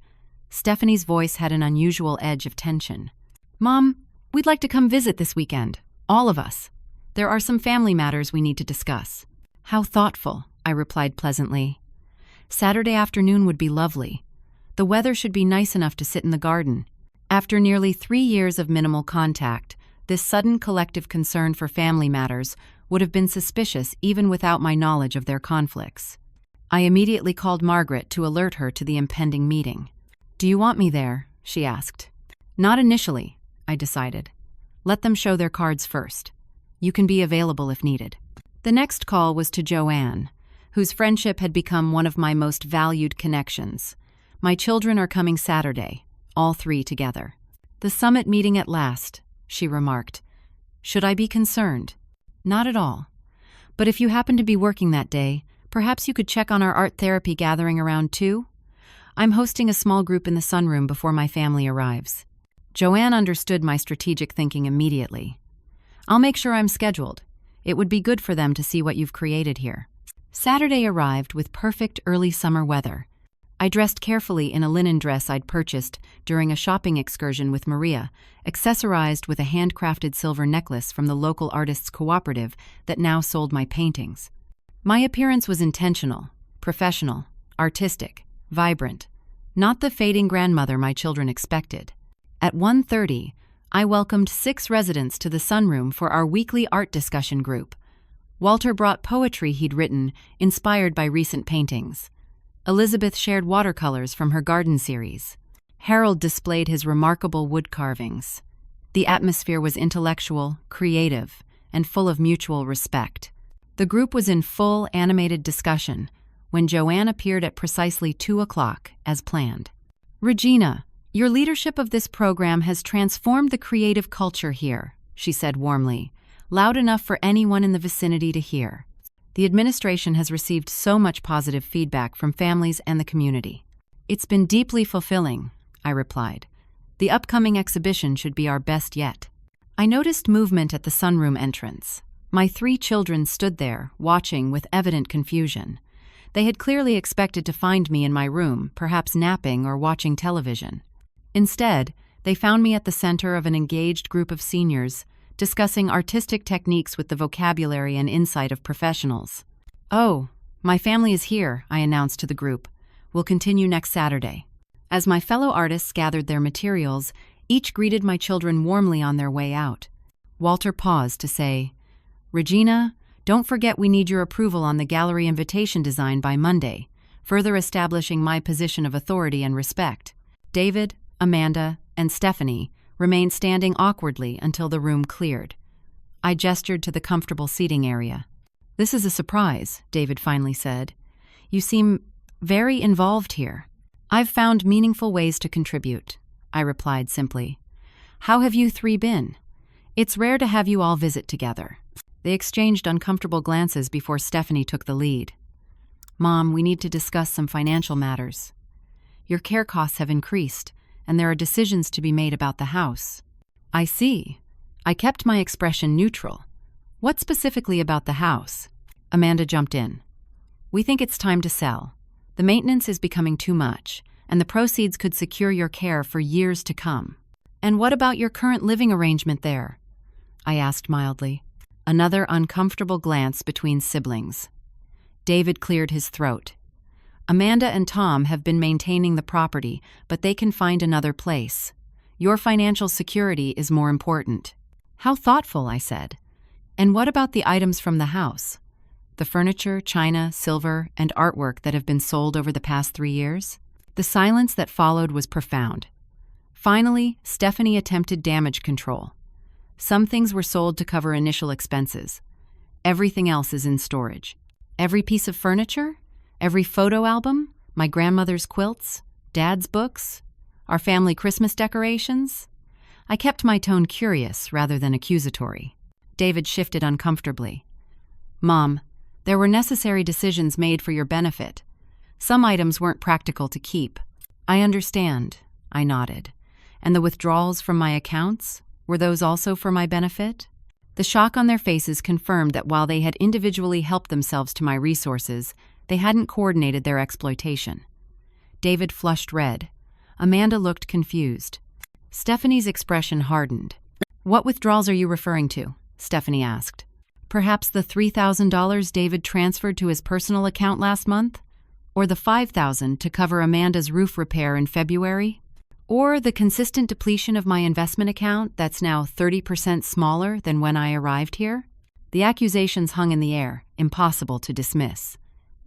Stephanie's voice had an unusual edge of tension. "Mom, we'd like to come visit this weekend. All of us. There are some family matters we need to discuss." "How thoughtful," I replied pleasantly. Saturday afternoon would be lovely. The weather should be nice enough to sit in the garden. After nearly 3 years of minimal contact, this sudden collective concern for family matters would have been suspicious even without my knowledge of their conflicts. I immediately called Margaret to alert her to the impending meeting. "Do you want me there?" she asked. "Not initially," I decided. "Let them show their cards first. You can be available if needed." The next call was to Joanne, whose friendship had become one of my most valued connections. "My children are coming Saturday, all 3 together." "The summit meeting at last," she remarked. "Should I be concerned?" "Not at all. But if you happen to be working that day, perhaps you could check on our art therapy gathering around 2? I'm hosting a small group in the sunroom before my family arrives." Joanne understood my strategic thinking immediately. "I'll make sure I'm scheduled. It would be good for them to see what you've created here." Saturday arrived with perfect early summer weather. I dressed carefully in a linen dress I'd purchased during a shopping excursion with Maria, accessorized with a handcrafted silver necklace from the local artists' cooperative that now sold my paintings. My appearance was intentional, professional, artistic, vibrant, not the fading grandmother my children expected. At 1:30, I welcomed 6 residents to the sunroom for our weekly art discussion group. Walter brought poetry he'd written, inspired by recent paintings. Elizabeth shared watercolors from her garden series. Harold displayed his remarkable wood carvings. The atmosphere was intellectual, creative, and full of mutual respect. The group was in full animated discussion when Joanne appeared at precisely 2 o'clock, as planned. "Regina, your leadership of this program has transformed the creative culture here," she said warmly, loud enough for anyone in the vicinity to hear. "The administration has received so much positive feedback from families and the community." "It's been deeply fulfilling," I replied. "The upcoming exhibition should be our best yet." I noticed movement at the sunroom entrance. My 3 children stood there, watching with evident confusion. They had clearly expected to find me in my room, perhaps napping or watching television. Instead, they found me at the center of an engaged group of seniors, discussing artistic techniques with the vocabulary and insight of professionals. "Oh, my family is here," I announced to the group. "We'll continue next Saturday." As my fellow artists gathered their materials, each greeted my children warmly on their way out. Walter paused to say, "Regina, don't forget we need your approval on the gallery invitation design by Monday, further establishing my position of authority and respect." David, Amanda, and Stephanie remained standing awkwardly until the room cleared. I gestured to the comfortable seating area. "This is a surprise," David finally said. "You seem very involved here." "I've found meaningful ways to contribute," I replied simply. "How have you 3 been? It's rare to have you all visit together." They exchanged uncomfortable glances before Stephanie took the lead. "Mom, we need to discuss some financial matters. Your care costs have increased, and there are decisions to be made about the house." "I see." I kept my expression neutral. "What specifically about the house?" Amanda jumped in. "We think it's time to sell. The maintenance is becoming too much, and the proceeds could secure your care for years to come." "And what about your current living arrangement there?" I asked mildly. Another uncomfortable glance between siblings. David cleared his throat. "Amanda and Tom have been maintaining the property, but they can find another place. Your financial security is more important." "How thoughtful," I said. "And what about the items from the house? The furniture, china, silver, and artwork that have been sold over the past 3 years?" The silence that followed was profound. Finally, Stephanie attempted damage control. "Some things were sold to cover initial expenses. Everything else is in storage." "Every piece of furniture? Every photo album? My grandmother's quilts? Dad's books? Our family Christmas decorations? I kept my tone curious rather than accusatory. David shifted uncomfortably. Mom, there were necessary decisions made for your benefit. Some items weren't practical to keep. I understand, I nodded. And the withdrawals from my accounts? Were those also for my benefit? The shock on their faces confirmed that while they had individually helped themselves to my resources, they hadn't coordinated their exploitation. David flushed red. Amanda looked confused. Stephanie's expression hardened. What withdrawals are you referring to? Stephanie asked. Perhaps the $3,000 David transferred to his personal account last month? Or the $5,000 to cover Amanda's roof repair in February? Or the consistent depletion of my investment account that's now 30% smaller than when I arrived here? The accusations hung in the air, impossible to dismiss.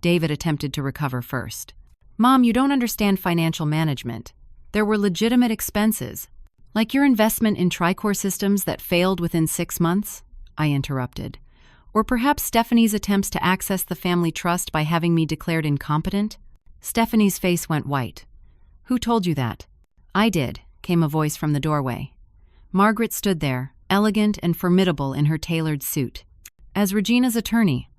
David attempted to recover first. Mom, you don't understand financial management. There were legitimate expenses. Like your investment in Tricor systems that failed within 6 months? I interrupted. Or perhaps Stephanie's attempts to access the family trust by having me declared incompetent? Stephanie's face went white. Who told you that? I did, came a voice from the doorway. Margaret stood there, elegant and formidable in her tailored suit. As Regina's attorney,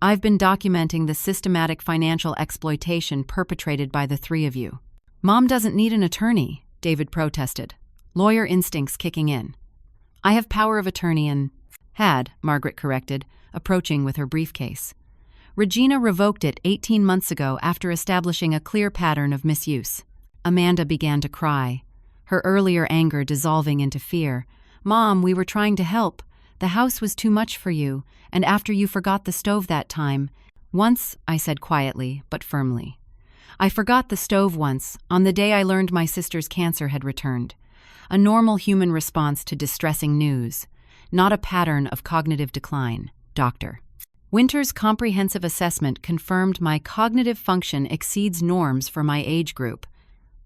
I've been documenting the systematic financial exploitation perpetrated by the three of you. Mom doesn't need an attorney, David protested, lawyer instincts kicking in. I have power of attorney and... Had, Margaret corrected, approaching with her briefcase. Regina revoked it 18 months ago after establishing a clear pattern of misuse. Amanda began to cry, her earlier anger dissolving into fear. Mom, we were trying to help. The house was too much for you, and after you forgot the stove that time... Once, I said quietly, but firmly. I forgot the stove once, on the day I learned my sister's cancer had returned. A normal human response to distressing news. Not a pattern of cognitive decline, doctor. Winter's comprehensive assessment confirmed my cognitive function exceeds norms for my age group.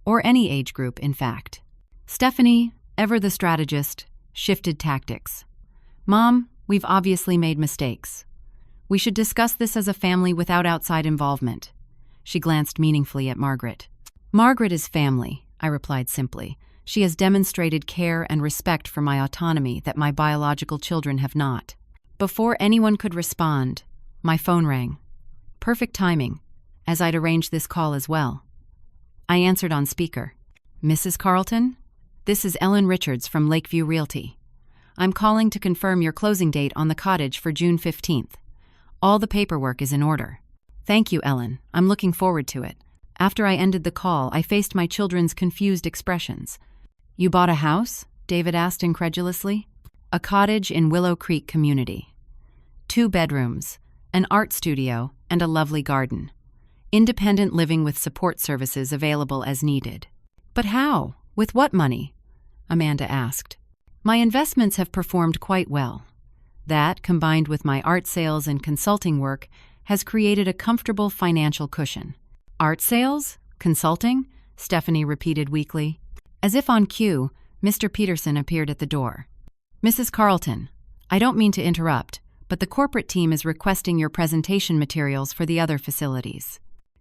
Or any age group, in fact. Stephanie, ever the strategist, shifted tactics. Mom, we've obviously made mistakes. We should discuss this as a family without outside involvement. She glanced meaningfully at Margaret. Margaret is family, I replied simply. She has demonstrated care and respect for my autonomy that my biological children have not. Before anyone could respond, my phone rang. Perfect timing, as I'd arranged this call as well. I answered on speaker. Mrs. Carlton? This is Ellen Richards from Lakeview Realty. I'm calling to confirm your closing date on the cottage for June 15th. All the paperwork is in order. Thank you, Ellen. I'm looking forward to it. After I ended the call, I faced my children's confused expressions. You bought a house? David asked incredulously. A cottage in Willow Creek community. 2 bedrooms, an art studio, and a lovely garden. Independent living with support services available as needed. But how? With what money? Amanda asked. My investments have performed quite well. That, combined with my art sales and consulting work, has created a comfortable financial cushion. Art sales? Consulting? Stephanie repeated weakly. As if on cue, Mr. Peterson appeared at the door. Mrs. Carlton, I don't mean to interrupt, but the corporate team is requesting your presentation materials for the other facilities.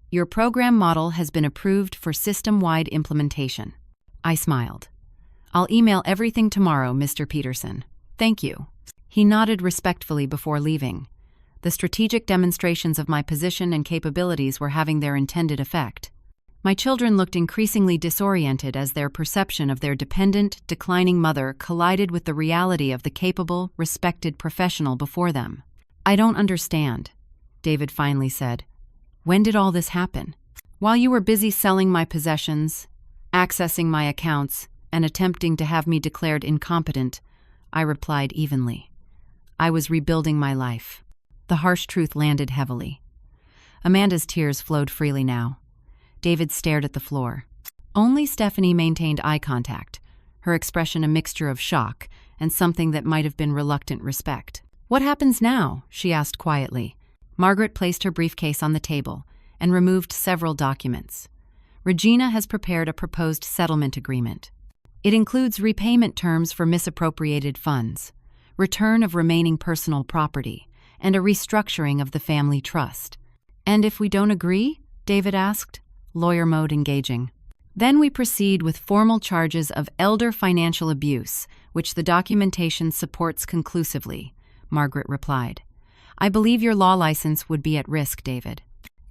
Your program model has been approved for system-wide implementation. I smiled. I'll email everything tomorrow, Mr. Peterson. Thank you. He nodded respectfully before leaving. The strategic demonstrations of my position and capabilities were having their intended effect. My children looked increasingly disoriented as their perception of their dependent, declining mother collided with the reality of the capable, respected professional before them. I don't understand, David finally said. When did all this happen? While you were busy selling my possessions, accessing my accounts, and attempting to have me declared incompetent, I replied evenly. I was rebuilding my life. The harsh truth landed heavily. Amanda's tears flowed freely now. David stared at the floor. Only Stephanie maintained eye contact, her expression a mixture of shock and something that might have been reluctant respect. What happens now? She asked quietly. Margaret placed her briefcase on the table and removed several documents. Regina has prepared a proposed settlement agreement. It includes repayment terms for misappropriated funds, return of remaining personal property, and a restructuring of the family trust. And if we don't agree? David asked, lawyer mode engaging. Then we proceed with formal charges of elder financial abuse, which the documentation supports conclusively, Margaret replied. I believe your law license would be at risk, David.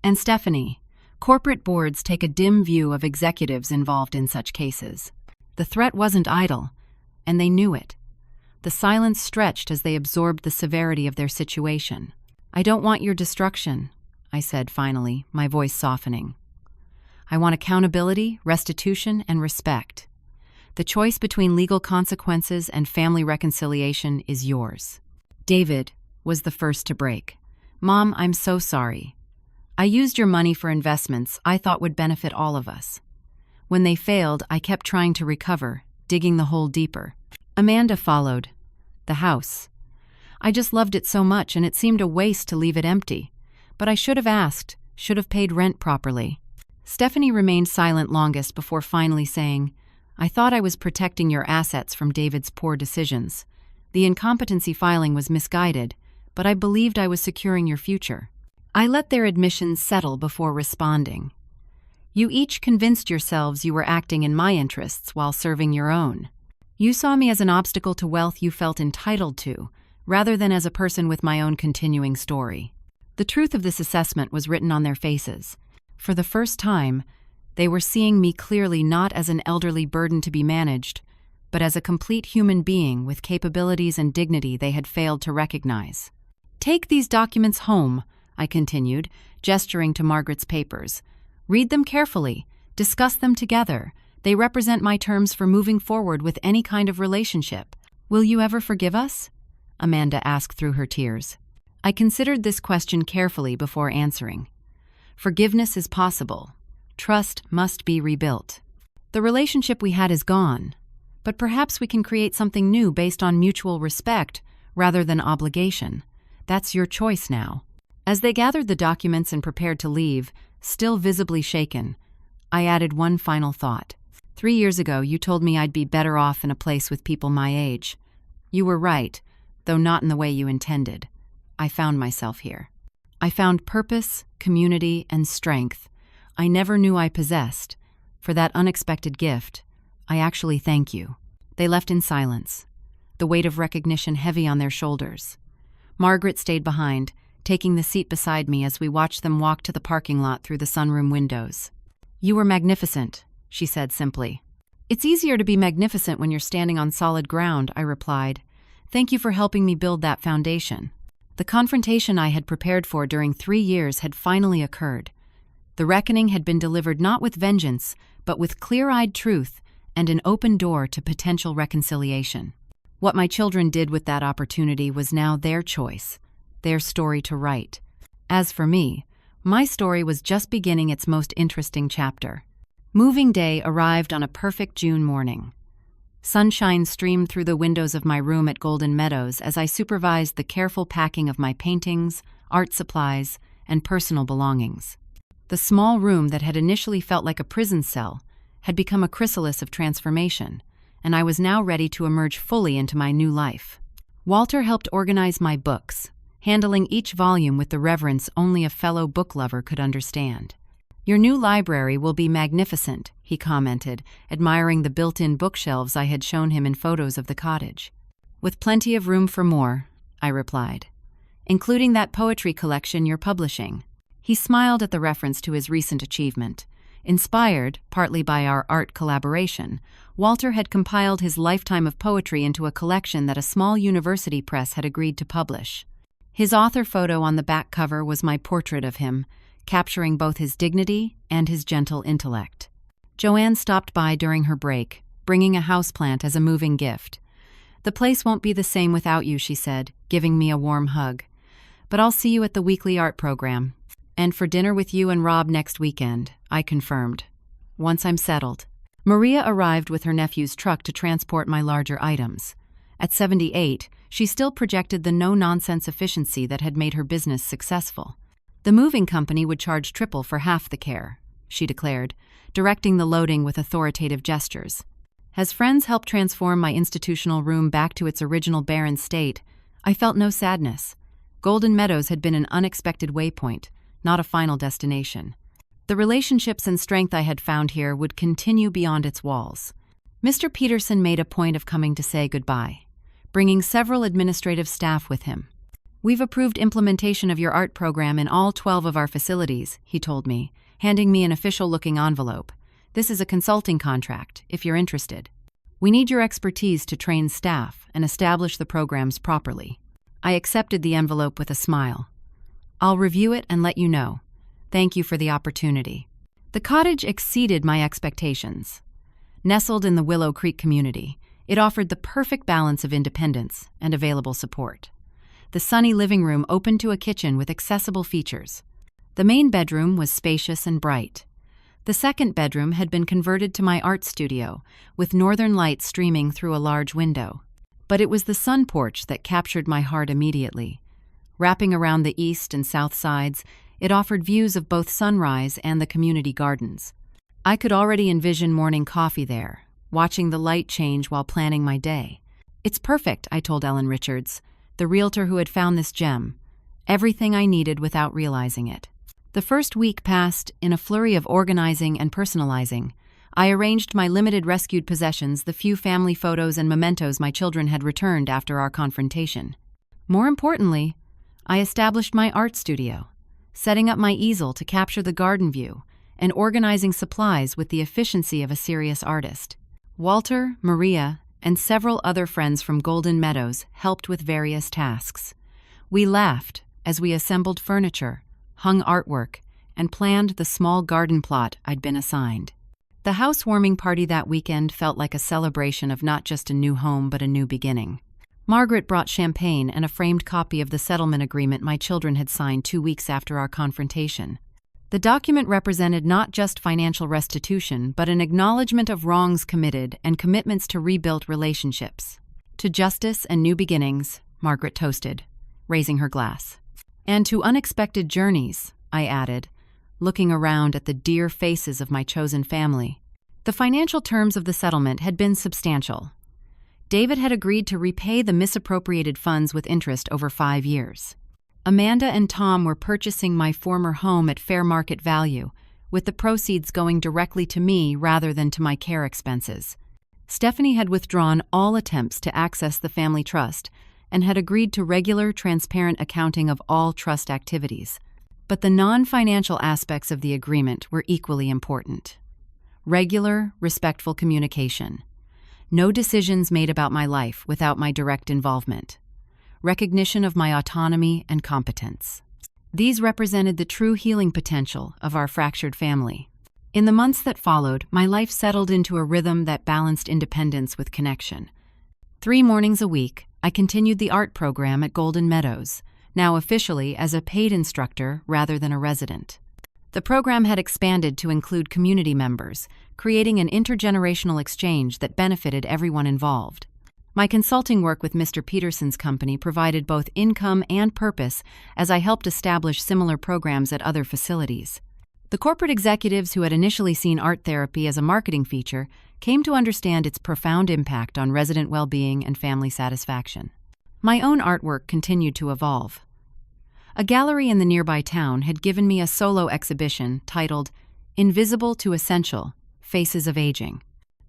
And Stephanie, corporate boards take a dim view of executives involved in such cases. The threat wasn't idle, and they knew it. The silence stretched as they absorbed the severity of their situation. I don't want your destruction, I said finally, my voice softening. I want accountability, restitution, and respect. The choice between legal consequences and family reconciliation is yours. David was the first to break. Mom, I'm so sorry. I used your money for investments I thought would benefit all of us. When they failed, I kept trying to recover, digging the hole deeper. Amanda followed. The house. I just loved it so much, and it seemed a waste to leave it empty. But I should have asked, should have paid rent properly. Stephanie remained silent longest before finally saying, I thought I was protecting your assets from David's poor decisions. The incompetency filing was misguided, but I believed I was securing your future. I let their admissions settle before responding. You each convinced yourselves you were acting in my interests while serving your own. You saw me as an obstacle to wealth you felt entitled to, rather than as a person with my own continuing story. The truth of this assessment was written on their faces. For the first time, they were seeing me clearly not as an elderly burden to be managed, but as a complete human being with capabilities and dignity they had failed to recognize. Take these documents home, I continued, gesturing to Margaret's papers. Read them carefully. Discuss them together. They represent my terms for moving forward with any kind of relationship. Will you ever forgive us? Amanda asked through her tears. I considered this question carefully before answering. Forgiveness is possible. Trust must be rebuilt. The relationship we had is gone, but perhaps we can create something new based on mutual respect rather than obligation. That's your choice now. As they gathered the documents and prepared to leave, still visibly shaken, I added one final thought. 3 years ago, you told me I'd be better off in a place with people my age. You were right, though not in the way you intended. I found myself here. I found purpose, community, and strength I never knew I possessed. For that unexpected gift, I actually thank you. They left in silence, the weight of recognition heavy on their shoulders. Margaret stayed behind, taking the seat beside me as we watched them walk to the parking lot through the sunroom windows. You were magnificent, she said simply. It's easier to be magnificent when you're standing on solid ground, I replied. Thank you for helping me build that foundation. The confrontation I had prepared for during 3 years had finally occurred. The reckoning had been delivered not with vengeance, but with clear-eyed truth and an open door to potential reconciliation. What my children did with that opportunity was now their choice, their story to write. As for me, my story was just beginning its most interesting chapter. Moving day arrived on a perfect June morning. Sunshine streamed through the windows of my room at Golden Meadows as I supervised the careful packing of my paintings, art supplies, and personal belongings. The small room that had initially felt like a prison cell had become a chrysalis of transformation, and I was now ready to emerge fully into my new life. Walter helped organize my books, handling each volume with the reverence only a fellow book lover could understand. Your new library will be magnificent, he commented, admiring the built-in bookshelves I had shown him in photos of the cottage. With plenty of room for more, I replied, including that poetry collection you're publishing. He smiled at the reference to his recent achievement. Inspired, partly by our art collaboration, Walter had compiled his lifetime of poetry into a collection that a small university press had agreed to publish. His author photo on the back cover was my portrait of him, capturing both his dignity and his gentle intellect. Joanne stopped by during her break, bringing a houseplant as a moving gift. The place won't be the same without you, she said, giving me a warm hug. But I'll see you at the weekly art program. And for dinner with you and Rob next weekend, I confirmed. Once I'm settled. Maria arrived with her nephew's truck to transport my larger items. At 78, she still projected the no-nonsense efficiency that had made her business successful. The moving company would charge triple for half the care, she declared, directing the loading with authoritative gestures. As friends helped transform my institutional room back to its original barren state, I felt no sadness. Golden Meadows had been an unexpected waypoint, not a final destination. The relationships and strength I had found here would continue beyond its walls. Mr. Peterson made a point of coming to say goodbye, bringing several administrative staff with him. "We've approved implementation of your art program in all 12 of our facilities," he told me, handing me an official-looking envelope. "This is a consulting contract, if you're interested. We need your expertise to train staff and establish the programs properly." I accepted the envelope with a smile. "I'll review it and let you know. Thank you for the opportunity." The cottage exceeded my expectations. Nestled in the Willow Creek community, it offered the perfect balance of independence and available support. The sunny living room opened to a kitchen with accessible features. The main bedroom was spacious and bright. The second bedroom had been converted to my art studio, with northern light streaming through a large window. But it was the sun porch that captured my heart immediately. Wrapping around the east and south sides, it offered views of both sunrise and the community gardens. I could already envision morning coffee there, watching the light change while planning my day. "It's perfect," I told Ellen Richards, the realtor who had found this gem. "Everything I needed without realizing it." The first week passed in a flurry of organizing and personalizing. I arranged my limited rescued possessions, the few family photos and mementos my children had returned after our confrontation. More importantly, I established my art studio, setting up my easel to capture the garden view and organizing supplies with the efficiency of a serious artist. Walter, Maria, and several other friends from Golden Meadows helped with various tasks. We laughed as we assembled furniture, hung artwork, and planned the small garden plot I'd been assigned. The housewarming party that weekend felt like a celebration of not just a new home but a new beginning. Margaret brought champagne and a framed copy of the settlement agreement my children had signed 2 weeks after our confrontation. The document represented not just financial restitution but an acknowledgement of wrongs committed and commitments to rebuild relationships. "To justice and new beginnings," Margaret toasted, raising her glass. "And to unexpected journeys," I added, looking around at the dear faces of my chosen family. The financial terms of the settlement had been substantial. David had agreed to repay the misappropriated funds with interest over 5 years. Amanda and Tom were purchasing my former home at fair market value, with the proceeds going directly to me rather than to my care expenses. Stephanie had withdrawn all attempts to access the family trust and had agreed to regular, transparent accounting of all trust activities. But the non-financial aspects of the agreement were equally important. Regular, respectful communication. No decisions made about my life without my direct involvement. Recognition of my autonomy and competence. These represented the true healing potential of our fractured family. In the months that followed, my life settled into a rhythm that balanced independence with connection. 3 mornings a week, I continued the art program at Golden Meadows, now officially as a paid instructor rather than a resident. The program had expanded to include community members, creating an intergenerational exchange that benefited everyone involved. My consulting work with Mr. Peterson's company provided both income and purpose as I helped establish similar programs at other facilities. The corporate executives who had initially seen art therapy as a marketing feature came to understand its profound impact on resident well-being and family satisfaction. My own artwork continued to evolve. A gallery in the nearby town had given me a solo exhibition titled Invisible to Essential: Faces of Aging.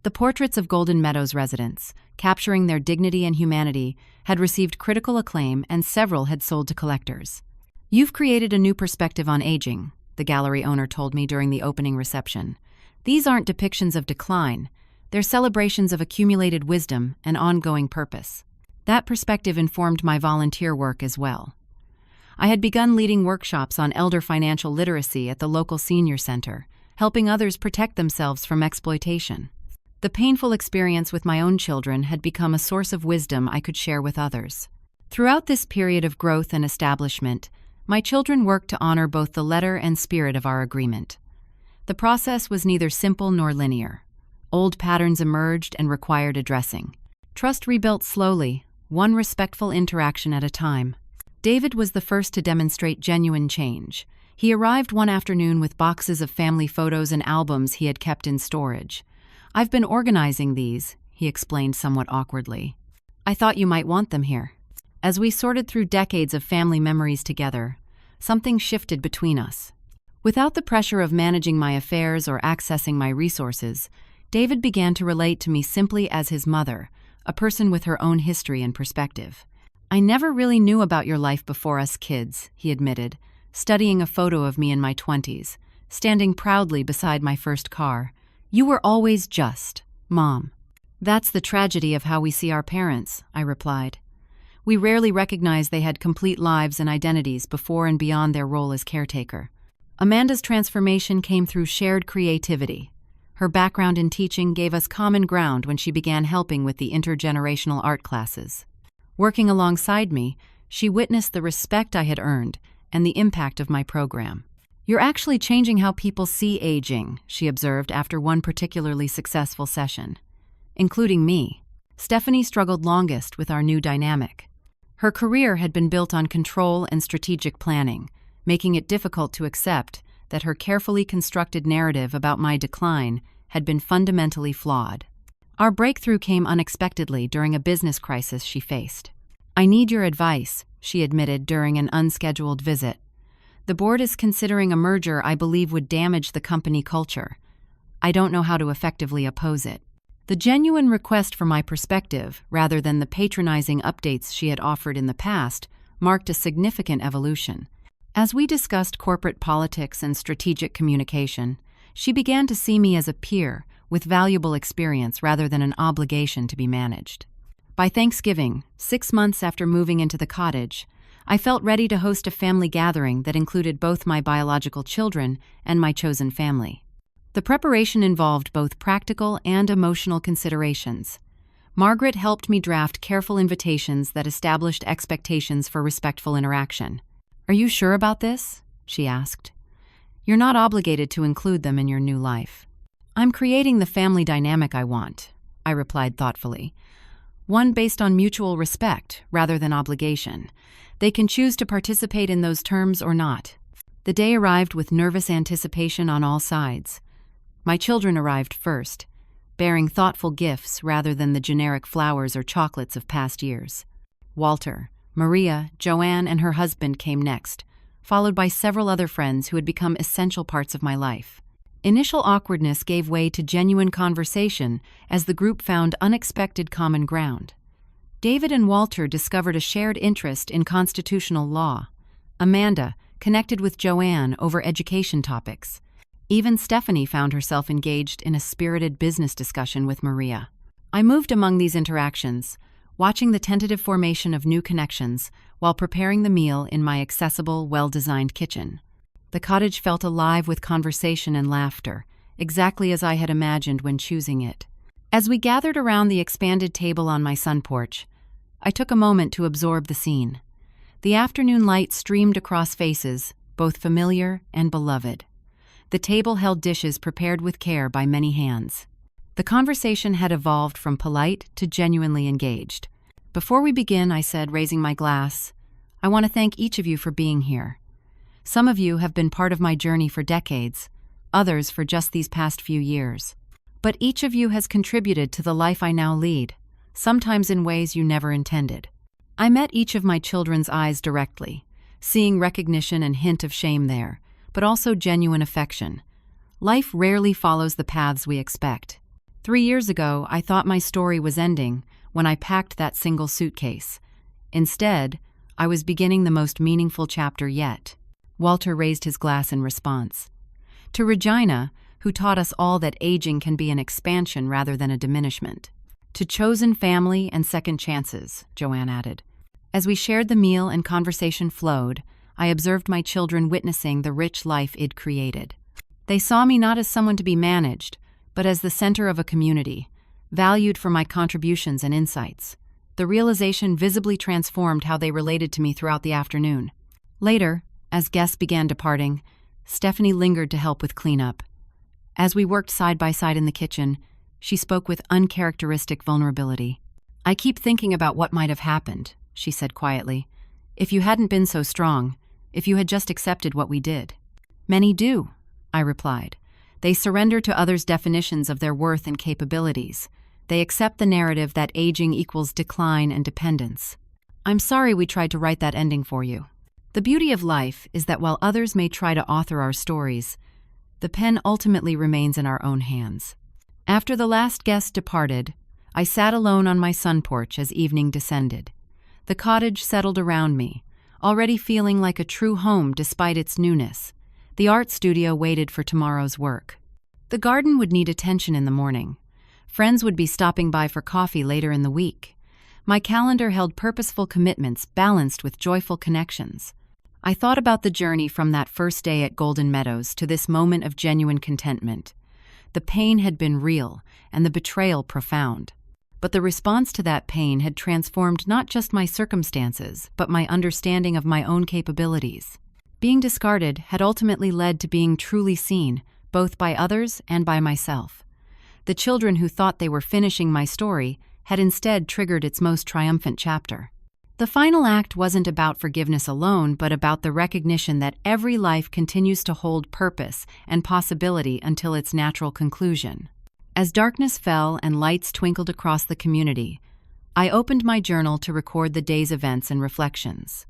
The portraits of Golden Meadows residents, capturing their dignity and humanity, had received critical acclaim and several had sold to collectors. "You've created a new perspective on aging," the gallery owner told me during the opening reception. "These aren't depictions of decline. They're celebrations of accumulated wisdom and ongoing purpose." That perspective informed my volunteer work as well. I had begun leading workshops on elder financial literacy at the local senior center, helping others protect themselves from exploitation. The painful experience with my own children had become a source of wisdom I could share with others. Throughout this period of growth and establishment, my children worked to honor both the letter and spirit of our agreement. The process was neither simple nor linear. Old patterns emerged and required addressing. Trust rebuilt slowly, one respectful interaction at a time. David was the first to demonstrate genuine change. He arrived one afternoon with boxes of family photos and albums he had kept in storage. "I've been organizing these," he explained somewhat awkwardly. "I thought you might want them here." As we sorted through decades of family memories together, something shifted between us. Without the pressure of managing my affairs or accessing my resources, David began to relate to me simply as his mother, a person with her own history and perspective. "I never really knew about your life before us kids," he admitted, studying a photo of me in my 20s, standing proudly beside my first car. "You were always just, Mom." "That's the tragedy of how we see our parents," I replied. "We rarely recognize they had complete lives and identities before and beyond their role as caretaker." Amanda's transformation came through shared creativity. Her background in teaching gave us common ground when she began helping with the intergenerational art classes. Working alongside me, she witnessed the respect I had earned and the impact of my program. "You're actually changing how people see aging," she observed after one particularly successful session. Including me. Stephanie struggled longest with our new dynamic. Her career had been built on control and strategic planning, making it difficult to accept that her carefully constructed narrative about my decline had been fundamentally flawed. Our breakthrough came unexpectedly during a business crisis she faced. "I need your advice," she admitted during an unscheduled visit. "The board is considering a merger I believe would damage the company culture. I don't know how to effectively oppose it." The genuine request for my perspective, rather than the patronizing updates she had offered in the past, marked a significant evolution. As we discussed corporate politics and strategic communication, she began to see me as a peer with valuable experience rather than an obligation to be managed. By Thanksgiving, 6 months after moving into the cottage, I felt ready to host a family gathering that included both my biological children and my chosen family. The preparation involved both practical and emotional considerations. Margaret helped me draft careful invitations that established expectations for respectful interaction. "Are you sure about this?" she asked. "You're not obligated to include them in your new life." "I'm creating the family dynamic I want," I replied thoughtfully. "One based on mutual respect rather than obligation. They can choose to participate in those terms or not." The day arrived with nervous anticipation on all sides. My children arrived first, bearing thoughtful gifts rather than the generic flowers or chocolates of past years. Walter, Maria, Joanne, and her husband came next, followed by several other friends who had become essential parts of my life. Initial awkwardness gave way to genuine conversation as the group found unexpected common ground. David and Walter discovered a shared interest in constitutional law. Amanda connected with Joanne over education topics. Even Stephanie found herself engaged in a spirited business discussion with Maria. I moved among these interactions, watching the tentative formation of new connections while preparing the meal in my accessible, well-designed kitchen. The cottage felt alive with conversation and laughter, exactly as I had imagined when choosing it. As we gathered around the expanded table on my sun porch, I took a moment to absorb the scene. The afternoon light streamed across faces, both familiar and beloved. The table held dishes prepared with care by many hands. The conversation had evolved from polite to genuinely engaged. "Before we begin," I said, raising my glass, "I want to thank each of you for being here. Some of you have been part of my journey for decades, others for just these past few years. But each of you has contributed to the life I now lead, sometimes in ways you never intended." I met each of my children's eyes directly, seeing recognition and hint of shame there, but also genuine affection. Life rarely follows the paths we expect. 3 years ago, I thought my story was ending when I packed that single suitcase. Instead, I was beginning the most meaningful chapter yet. Walter raised his glass in response. "To Regina, who taught us all that aging can be an expansion rather than a diminishment. To chosen family and second chances," Joanne added. As we shared the meal and conversation flowed, I observed my children witnessing the rich life it created. They saw me not as someone to be managed, but as the center of a community, valued for my contributions and insights. The realization visibly transformed how they related to me throughout the afternoon. Later, as guests began departing, Stephanie lingered to help with cleanup. As we worked side by side in the kitchen, she spoke with uncharacteristic vulnerability. "I keep thinking about what might have happened," she said quietly, "if you hadn't been so strong, if you had just accepted what we did." "Many do," I replied. "They surrender to others' definitions of their worth and capabilities. They accept the narrative that aging equals decline and dependence. I'm sorry we tried to write that ending for you." The beauty of life is that while others may try to author our stories, the pen ultimately remains in our own hands. After the last guest departed, I sat alone on my sun porch as evening descended. The cottage settled around me, already feeling like a true home despite its newness. The art studio waited for tomorrow's work. The garden would need attention in the morning. Friends would be stopping by for coffee later in the week. My calendar held purposeful commitments balanced with joyful connections. I thought about the journey from that first day at Golden Meadows to this moment of genuine contentment. The pain had been real, and the betrayal profound. But the response to that pain had transformed not just my circumstances, but my understanding of my own capabilities. Being discarded had ultimately led to being truly seen, both by others and by myself. The children who thought they were finishing my story had instead triggered its most triumphant chapter. The final act wasn't about forgiveness alone, but about the recognition that every life continues to hold purpose and possibility until its natural conclusion. As darkness fell and lights twinkled across the community, I opened my journal to record the day's events and reflections.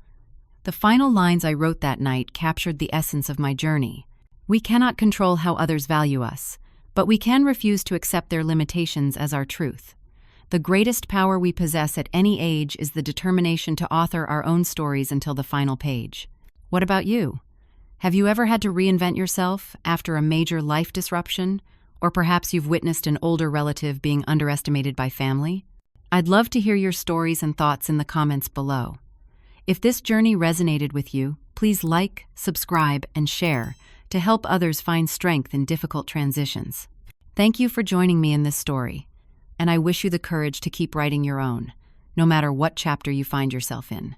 The final lines I wrote that night captured the essence of my journey. We cannot control how others value us, but we can refuse to accept their limitations as our truth. The greatest power we possess at any age is the determination to author our own stories until the final page. What about you? Have you ever had to reinvent yourself after a major life disruption? Or perhaps you've witnessed an older relative being underestimated by family? I'd love to hear your stories and thoughts in the comments below. If this journey resonated with you, please like, subscribe, and share to help others find strength in difficult transitions. Thank you for joining me in this story, and I wish you the courage to keep writing your own, no matter what chapter you find yourself in.